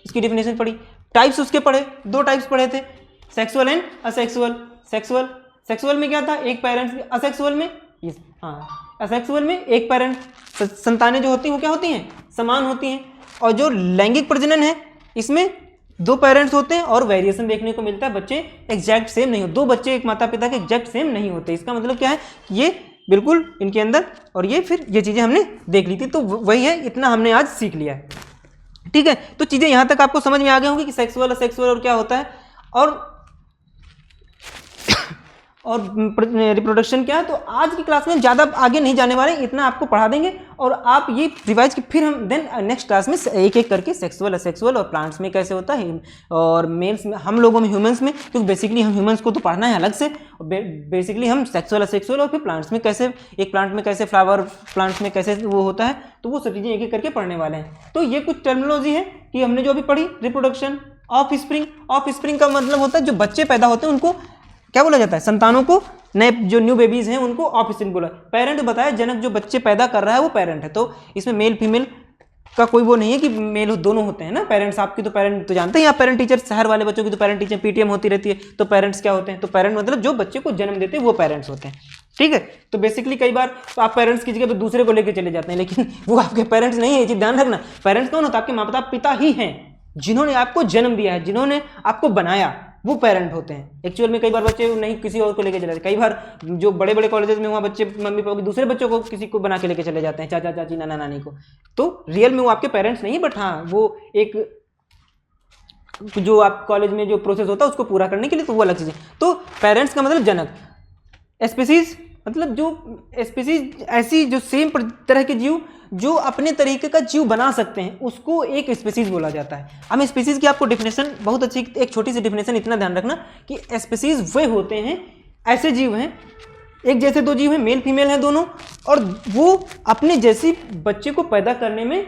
इसकी डिफिनेशन पढ़ी। टाइप्स उसके पढ़े, दो टाइप्स पढ़े थे, सेक्सुअल एंड असेक्सुअल। सेक्सुअल में क्या था, एक पेरेंट्स। असेक्सुअल में असेक्सुअल में एक पेरेंट, संतानें जो होती हैं वो क्या होती हैं, समान होती हैं। और जो लैंगिक प्रजनन है इसमें दो पेरेंट्स होते हैं और वेरिएशन देखने को मिलता है, बच्चे एग्जैक्ट सेम नहीं होते, दो बच्चे एक माता पिता के एग्जैक्ट सेम नहीं होते। इसका मतलब क्या है, ये बिल्कुल इनके अंदर, और ये फिर ये चीज़ें हमने देख ली थी। तो वही है, इतना हमने आज सीख लिया है। ठीक है, तो चीज़ें यहाँ तक आपको समझ में आ गई होंगी कि सेक्सुअल असेक्सुअल और क्या होता है, और रिप्रोडक्शन क्या है। तो आज की क्लास में ज़्यादा आगे नहीं जाने वाले, इतना आपको पढ़ा देंगे और आप ये रिवाइज की, फिर हम देन नेक्स्ट क्लास में एक एक करके सेक्सुअल असेक्सुअल और प्लांट्स में कैसे होता है, और मेल्स में, हम लोगों में ह्यूमंस में, क्योंकि बेसिकली हम ह्यूमंस को तो पढ़ना है अलग से, बेसिकली हम सेक्सुअल असेक्सुअल और फिर प्लांट्स में कैसे, एक प्लांट में कैसे, फ्लावर प्लांट्स में कैसे वो होता है, तो वो सब चीज़ें एक एक करके पढ़ने वाले हैं। तो ये कुछ टर्मिनोलॉजी है कि हमने जो अभी पढ़ी, रिप्रोडक्शन, ऑफ स्प्रिंग का मतलब होता है जो बच्चे पैदा होते हैं उनको क्या बोला जाता है, संतानों को, नए जो न्यू बेबीज हैं उनको ऑफ स्प्रिंग बोला। पेरेंट बताया, जनक जो बच्चे पैदा कर रहा है वो पेरेंट है। तो इसमें मेल फीमेल का कोई वो नहीं है कि मेल दोनों होते हैं ना। पेरेंट्स आपकी तो पेरेंट तो जानते हैं, आप पेरेंट टीचर, शहर वाले बच्चों की तो पेरेंट टीचर पीटीएम होती रहती है। तो पेरेंट्स क्या होते हैं, तो पेरेंट मतलब जो बच्चे को जन्म देते हैं वो पेरेंट्स होते हैं। ठीक है। तो बेसिकली कई बार तो आप पेरेंट्स की जगह पे दूसरे को लेके चले जाते हैं, लेकिन वो आपके पेरेंट्स नहीं है, ये चीज ध्यान रखना। पेरेंट्स कौन होता है? आपके माता पिता ही हैं, जिन्होंने आपको जन्म दिया है, जिन्होंने आपको बनाया, वो पेरेंट होते हैं। एक्चुअल में कई बार बच्चे नहीं किसी और को लेके चले जाते, कई बार जो बड़े बड़े कॉलेजेस में वहाँ बच्चे मम्मी पापा दूसरे बच्चों को किसी को बना के लेके चले जाते हैं, चाचा चाची नाना नानी को। तो रियल में वो आपके पेरेंट्स नहीं है, बट हाँ वो एक जो आप कॉलेज में जो प्रोसेस होता है उसको पूरा करने के लिए, तो वो अलग चीज़ है। तो पेरेंट्स का मतलब जनक, स्पीसीज मतलब जो स्पीसीज ऐसी जो सेम तरह के जीव जो अपने तरीके का जीव बना सकते हैं, उसको एक स्पीसीज बोला जाता है। अब स्पीसीज की आपको डेफिनेशन बहुत अच्छी, एक छोटी सी डेफिनेशन, इतना ध्यान रखना कि स्पीसीज वे होते हैं, ऐसे जीव हैं, एक जैसे दो जीव हैं, मेल फीमेल हैं दोनों, और वो अपने जैसी बच्चे को पैदा करने में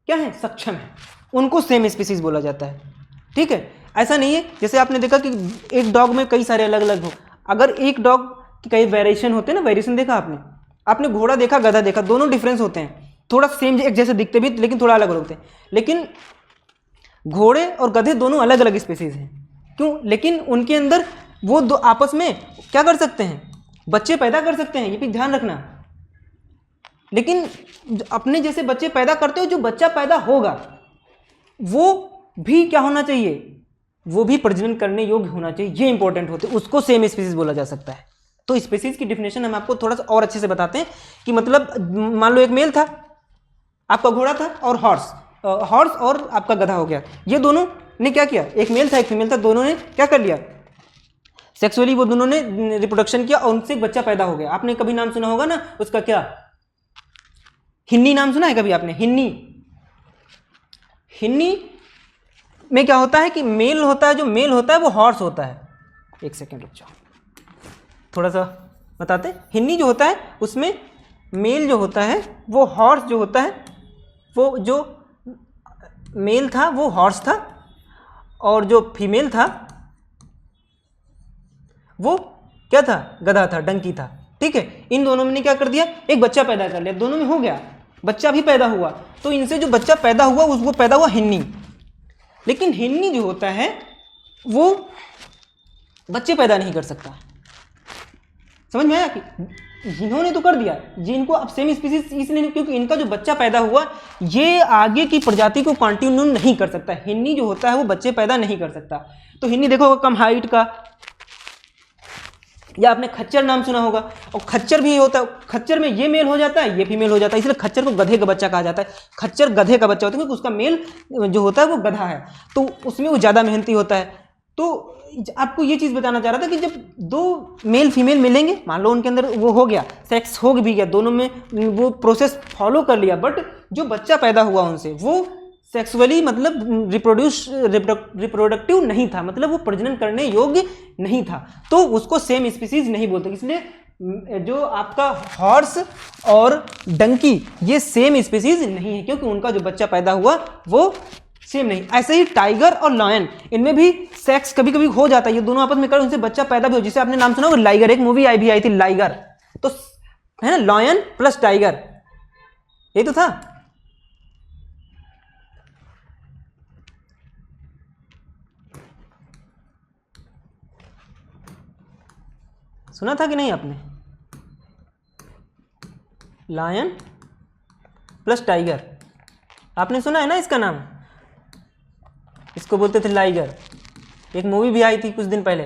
क्या है, सक्षम है, उनको सेम स्पीसीज बोला जाता है। ठीक है, ऐसा नहीं है जैसे आपने देखा कि एक डॉग में कई सारे अलग अलग हो, अगर एक डॉग की कई वेरिएशन होते हैं ना, वेरिएशन देखा आपने घोड़ा देखा, गधा देखा, दोनों डिफरेंस होते हैं, थोड़ा सेम एक जैसे दिखते भी लेकिन थोड़ा अलग अलग होते हैं, लेकिन घोड़े और गधे दोनों अलग अलग स्पीसीज हैं। क्यों? लेकिन उनके अंदर वो दो आपस में क्या कर सकते हैं, बच्चे पैदा कर सकते हैं, ये भी ध्यान रखना। लेकिन अपने जैसे बच्चे पैदा करते हो, जो बच्चा पैदा होगा वो भी क्या होना चाहिए, वो भी प्रजनन करने योग्य होना चाहिए, ये इंपॉर्टेंट होते हैं, उसको सेम स्पीसीज बोला जा सकता है। तो स्पीसीज की डिफिनेशन हम आपको थोड़ा सा और अच्छे से बताते हैं कि मतलब मान लो एक मेल था, आपका घोड़ा था, और हॉर्स और आपका गधा हो गया, ये दोनों ने क्या किया, एक मेल था एक फीमेल था, दोनों ने क्या कर लिया, सेक्सुअली वो दोनों ने रिप्रोडक्शन किया और उनसे एक बच्चा पैदा हो गया। आपने कभी नाम सुना होगा ना उसका, क्या, हिन्नी नाम सुना है कभी आपने? हिन्नी में क्या होता है कि मेल होता है, जो मेल होता है वो हॉर्स होता है। एक सेकेंड रुक जाओ, थोड़ा सा बताते। हिन्नी जो होता है उसमें मेल जो होता है वो हॉर्स जो होता है, वो जो मेल था वो हॉर्स था, और जो फीमेल था वो क्या था, गधा था, डंकी था। ठीक है, इन दोनों ने क्या कर दिया, एक बच्चा पैदा कर लिया, दोनों में हो गया, बच्चा भी पैदा हुआ, तो इनसे जो बच्चा पैदा हुआ उसको पैदा हुआ हिन्नी। लेकिन हिन्नी जो होता है वो बच्चे पैदा नहीं कर सकता। समझ में आया कि इन्होंने तो कर दिया, जिनको अब सेम स्पीसीज इसलिए नहीं, क्योंकि इनका जो बच्चा पैदा हुआ ये आगे की प्रजाति को कंटिन्यू नहीं कर सकता। हिन्नी जो होता है वो बच्चे पैदा नहीं कर सकता। तो हिन्नी देखो कम हाइट का, या आपने खच्चर नाम सुना होगा, और खच्चर भी होता है, खच्चर में ये मेल हो जाता है ये फीमेल हो जाता है, इसलिए खच्चर को गधे का बच्चा कहा जाता है। खच्चर गधे का बच्चा होता है क्योंकि उसका मेल जो होता है वो गधा है, तो उसमें वो ज़्यादा मेहनती होता है। तो आपको ये चीज़ बताना चाह रहा था कि जब दो मेल फीमेल मिलेंगे, मान लो उनके अंदर वो हो गया, सेक्स हो भी गया, दोनों में वो प्रोसेस फॉलो कर लिया, बट जो बच्चा पैदा हुआ उनसे वो सेक्सुअली मतलब रिप्रोडक्टिव नहीं था, मतलब वो प्रजनन करने योग्य नहीं था, तो उसको सेम स्पीसीज नहीं बोलते। इसलिए जो आपका हॉर्स और डंकी ये सेम स्पीसीज नहीं है, क्योंकि उनका जो बच्चा पैदा हुआ वो सेम नहीं। ऐसे ही टाइगर और लायन, इनमें भी सेक्स कभी कभी हो जाता है, ये दोनों आपस में कर उनसे बच्चा पैदा भी हो, जिसे आपने नाम सुना होगा लाइगर, एक मूवी आई थी लाइगर, तो है ना, लायन प्लस टाइगर, ये तो था। सुना था कि नहीं आपने, लायन प्लस टाइगर, आपने सुना है ना इसका नाम, इसको बोलते थे लाइगर। एक मूवी भी आई थी कुछ दिन पहले,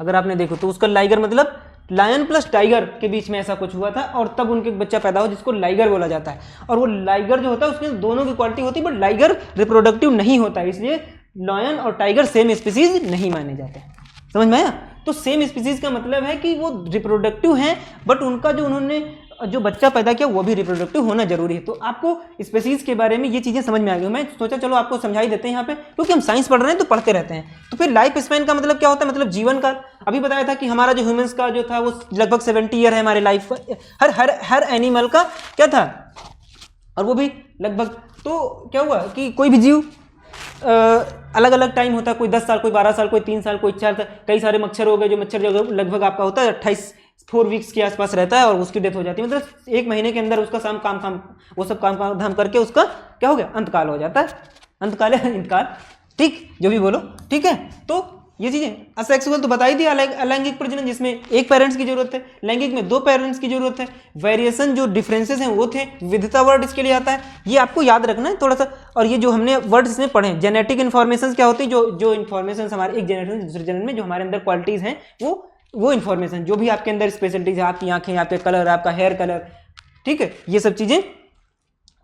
अगर आपने देखो तो उसका लाइगर मतलब लायन प्लस टाइगर के बीच में ऐसा कुछ हुआ था, और तब उनके बच्चा पैदा हो जिसको लाइगर बोला जाता है। और वो लाइगर जो होता है उसमें दोनों की क्वालिटी होती है, बट लाइगर रिप्रोडक्टिव नहीं होता है, इसलिए लायन और टाइगर सेम स्पीसीज नहीं माने जाते। समझ में आया? तो सेम स्पीसीज का मतलब है कि वो रिप्रोडक्टिव हैं, बट उनका जो उन्होंने जो बच्चा पैदा किया वो भी रिप्रोडक्टिव होना जरूरी है। तो आपको स्पीसीज के बारे में ये चीज़ें समझ में आ गई। मैं सोचा चलो आपको समझा ही देते हैं यहाँ पे, क्योंकि हम साइंस पढ़ रहे हैं तो पढ़ते रहते हैं। तो फिर लाइफ स्पैन का मतलब क्या होता है, मतलब जीवन काल। अभी बताया था कि हमारा जो ह्यूमंस का जो था वो लगभग 70 ईयर है हमारे लाइफ का, हर एनिमल का क्या था, और वो भी लगभग। तो क्या हुआ कि कोई भी जीव अलग अलग टाइम होता है, कोई 10 साल, कोई 12 साल, कोई 3 साल, कोई 4 साल। कई सारे मच्छर हो गए, जो मच्छर जो लगभग आपका होता है 4 वीक्स के आसपास रहता है और उसकी डेथ हो जाती है, मतलब 1 महीने के अंदर उसका काम वो सब काम धाम करके उसका क्या हो गया, अंतकाल हो जाता है। अंतकाल है इंतकाल, ठीक, जो भी बोलो, ठीक है। तो ये चीजें। असेक्सुअल तो बता ही दिया, अलैंगिक प्रजनन जिसमें एक पेरेंट्स की जरूरत है, लैंगिक में 2 पेरेंट्स की जरूरत है, वेरिएशन जो डिफरेंसेस हैं वो थे, विविधता वर्ड इसके लिए आता है, ये आपको याद रखना है थोड़ा सा। और ये जो हमने वर्ड्स इसमें पढ़े, जेनेटिक इन्फॉर्मेशन क्या होती है, जो इन्फॉर्मेशन हमारे एक जनरेशन से दूसरे जनरेशन में जो हमारे अंदर क्वालिटीज हैं वो इन्फॉर्मेशन, जो भी आपके अंदर स्पेशलिटीज है, आपकी आंखें, आपके कलर, आपका हेयर कलर, ठीक है, ये सब चीजें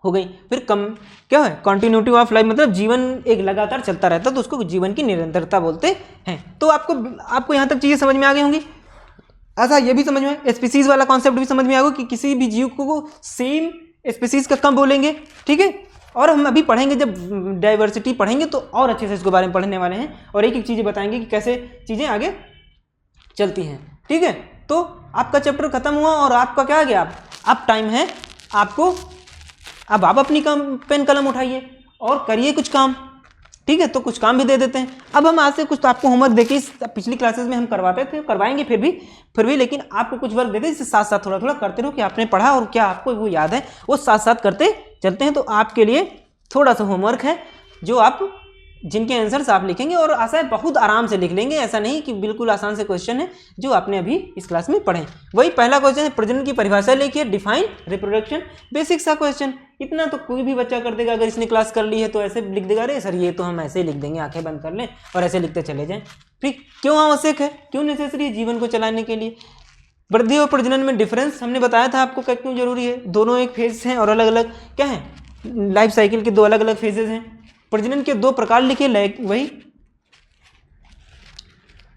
हो गई। फिर क्या है, कंटिन्यूटी ऑफ लाइफ, मतलब जीवन एक लगातार चलता रहता है तो उसको जीवन की निरंतरता बोलते हैं। तो आपको यहाँ तक चीजें समझ में आ गई होंगी। ऐसा ये भी समझ में, स्पीसीज वाला कॉन्सेप्ट भी समझ में आ गया कि किसी भी जीव को सेम स्पीसीज का कब बोलेंगे, ठीक है। और हम अभी पढ़ेंगे, जब डाइवर्सिटी पढ़ेंगे तो और अच्छे से इसके बारे में पढ़ने वाले हैं और एक एक चीजें बताएंगे कि कैसे चीजें आगे चलती हैं, ठीक है। तो आपका चैप्टर खत्म हुआ और आपका क्या आ गया, अब टाइम है आपको, अब आप अपनी पेन कलम उठाइए और करिए कुछ काम, ठीक है। तो कुछ काम भी दे देते हैं। अब हम आज से कुछ तो आपको होमवर्क देके, पिछली क्लासेस में हम करवाते थे, करवाएंगे फिर भी, लेकिन आपको कुछ वर्क देते हैं, इससे साथ साथ थोड़ा थोड़ा करते रहो कि आपने पढ़ा और क्या आपको वो याद है, वो साथ साथ करते चलते हैं। तो आपके लिए थोड़ा सा होमवर्क है जो आप, जिनके आंसर्स आप लिखेंगे और आशा है बहुत आराम से लिख लेंगे, ऐसा नहीं कि बिल्कुल आसान से क्वेश्चन है जो आपने अभी इस क्लास में पढ़े। वही पहला क्वेश्चन है, प्रजनन की परिभाषा लिखिए, डिफाइन रिप्रोडक्शन, बेसिक सा क्वेश्चन। इतना तो कोई भी बच्चा कर देगा, अगर इसने क्लास कर ली है तो ऐसे लिख देगा, अरे सर ये तो हम ऐसे ही लिख देंगे, आंखें बंद कर लें और ऐसे लिखते चले जाएं। फिर क्यों आवश्यक है, क्यों नेसेसरी है जीवन को चलाने के लिए। वृद्धि और प्रजनन में डिफरेंस हमने बताया था आपको, क्यों जरूरी है, दोनों एक फेज हैं और अलग अलग क्या है, लाइफ साइकिल के 2 अलग अलग फेजेज हैं। प्रजनन के 2 प्रकार लिखे, वही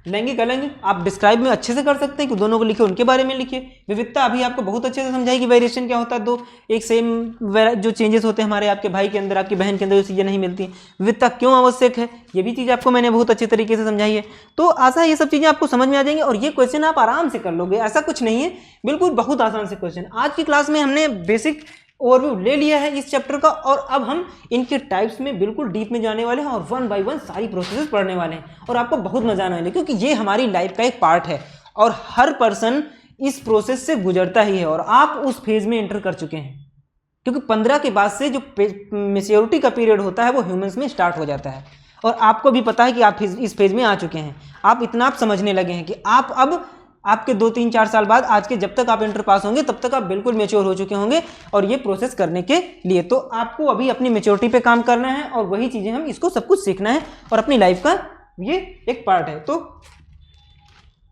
लैंगिक अलैंगिक, आप डिस्क्राइब में अच्छे से कर सकते हैं कि दोनों को लिखे, उनके बारे में लिखिए। विविधता अभी आपको बहुत अच्छे से समझाई कि वेरिएशन क्या होता है, 2 एक सेम जो चेंजेस होते हैं हमारे आपके भाई के अंदर, आपकी बहन के अंदर, जो चीज़ें नहीं मिलती। विविधता क्यों आवश्यक है, ये भी चीज़ आपको मैंने बहुत अच्छे तरीके से समझाई है। तो आशा है ये सब चीज़ें आपको समझ में आ जाएंगी और ये क्वेश्चन आप आराम से कर लोगे, ऐसा कुछ नहीं है, बिल्कुल बहुत आसान से क्वेश्चन। आज की क्लास में हमने बेसिक ओवरव्यू ले लिया है इस चैप्टर का और अब हम इनके टाइप्स में बिल्कुल डीप में जाने वाले हैं और 1 बाय 1 सारी प्रोसेसेस पढ़ने वाले हैं और आपको बहुत मजा आने वाला है, क्योंकि ये हमारी लाइफ का एक पार्ट है और हर पर्सन इस प्रोसेस से गुजरता ही है और आप उस फेज में एंटर कर चुके हैं। क्योंकि 15 के बाद से जो मैच्योरिटी का पीरियड होता है वो ह्यूमंस में स्टार्ट हो जाता है और आपको भी पता है कि आप इस फेज में आ चुके हैं। आप इतना आप समझने लगे हैं कि आप अब आपके 2, 3, 4 साल बाद, आज के जब तक आप इंटर पास होंगे तब तक आप बिल्कुल मैच्योर हो चुके होंगे और ये प्रोसेस करने के लिए तो आपको अभी अपनी मैच्योरिटी पे काम करना है और वही चीज़ें हम इसको सब कुछ सीखना है और अपनी लाइफ का ये एक पार्ट है। तो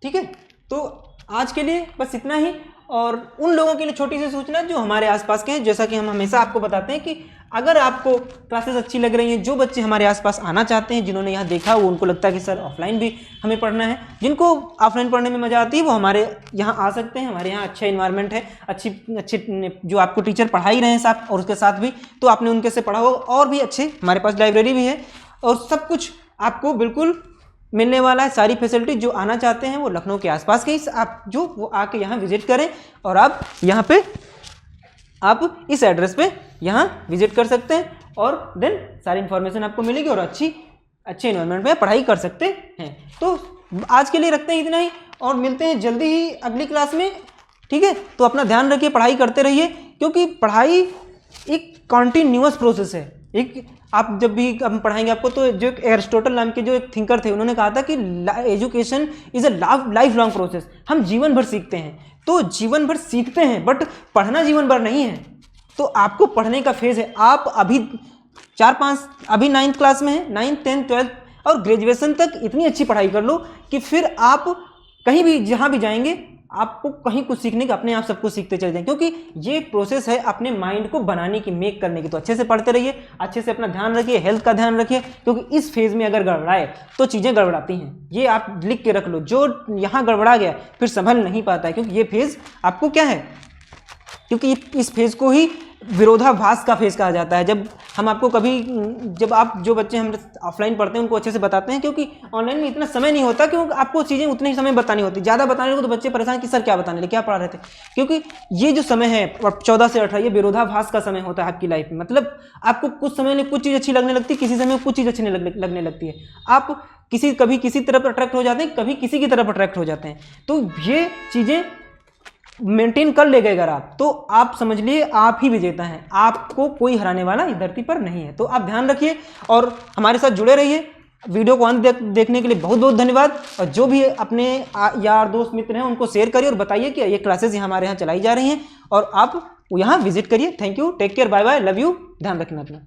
ठीक है, तो आज के लिए बस इतना ही। और उन लोगों के लिए छोटी सी सूचना जो हमारे आसपास के हैं, जैसा कि हम हमेशा आपको बताते हैं कि अगर आपको क्लासेस अच्छी लग रही हैं, जो बच्चे हमारे आसपास आना चाहते हैं, जिन्होंने यहाँ देखा वो उनको लगता है कि सर ऑफलाइन भी हमें पढ़ना है, जिनको ऑफलाइन पढ़ने में मज़ा आती है वो हमारे यहाँ आ सकते हैं। हमारे यहाँ अच्छा इन्वायरमेंट है, अच्छे जो आपको टीचर पढ़ा ही रहे हैं साथ और उसके साथ भी तो आपने उनके से पढ़ा हो और भी अच्छे, हमारे पास लाइब्रेरी भी है और सब कुछ आपको बिल्कुल मिलने वाला है। सारी फैसिलिटी जो आना चाहते हैं वो लखनऊ के आसपास के आप जो वो आके यहाँ विजिट करें और आप यहाँ पे आप इस एड्रेस पे यहाँ विजिट कर सकते हैं और देन सारी इन्फॉर्मेशन आपको मिलेगी और अच्छे इन्वायरमेंट में पढ़ाई कर सकते हैं। तो आज के लिए रखते हैं इतना ही और मिलते हैं जल्दी ही अगली क्लास में, ठीक है। तो अपना ध्यान रखिए, पढ़ाई करते रहिए, क्योंकि पढ़ाई एक कॉन्टिन्यूअस प्रोसेस है। एक आप जब भी हम पढ़ाएंगे आपको, तो जो एरिस्टोटल नाम के जो एक थिंकर थे उन्होंने कहा था कि education is a life long process. हम जीवन भर सीखते हैं, तो जीवन भर सीखते हैं बट पढ़ना जीवन भर नहीं है। तो आपको पढ़ने का फेज है, आप अभी 4-5 अभी 9th क्लास में है, 9th 10th 12th और ग्रेजुएशन तक इतनी अच्छी पढ़ाई कर लो कि फिर आप कहीं भी जहाँ भी जाएंगे आपको कहीं कुछ सीखने का, अपने आप सब कुछ सीखते चले जाएं, क्योंकि ये प्रोसेस है अपने माइंड को बनाने की, मेक करने की। तो अच्छे से पढ़ते रहिए, अच्छे से अपना ध्यान रखिए, हेल्थ का ध्यान रखिए, क्योंकि इस फेज में अगर गड़बड़ाए तो चीज़ें गड़बड़ाती हैं। ये आप लिख के रख लो, जो यहाँ गड़बड़ा गया फिर संभल नहीं पाता है, क्योंकि ये फेज आपको क्या है, क्योंकि इस फेज को ही विरोधाभास का फेज कहा जाता है। जब हम आपको जब आप जो बच्चे हम ऑफलाइन पढ़ते हैं उनको अच्छे से बताते हैं, क्योंकि ऑनलाइन में इतना समय नहीं होता, क्योंकि आपको चीज़ें उतने ही समय बतानी होती। ज़्यादा बताने को तो बच्चे परेशान कि सर क्या बताने लगे, क्या पढ़ा रहे थे, क्योंकि ये जो समय है 14 से 18 ये विरोधाभास का समय होता है आपकी लाइफ में। मतलब आपको कुछ समय में कुछ चीज़ अच्छी लगने लगती है, किसी समय कुछ चीज़ अच्छी लगने लगती है। आप कभी किसी तरफ अट्रैक्ट हो जाते हैं, कभी किसी की तरफ अट्रैक्ट हो जाते हैं। तो ये चीज़ें मेंटेन कर ले गए अगर आप, तो आप समझ लिए आप ही विजेता हैं, आपको कोई हराने वाला इस धरती पर नहीं है। तो आप ध्यान रखिए और हमारे साथ जुड़े रहिए। वीडियो को अंत देखने के लिए बहुत बहुत धन्यवाद। और जो भी अपने यार दोस्त मित्र हैं उनको शेयर करिए और बताइए कि ये क्लासेज हमारे यहाँ चलाई जा रही हैं और आप यहाँ विजिट करिए। Thank you, take care, bye bye, love you, ध्यान रखना अपना।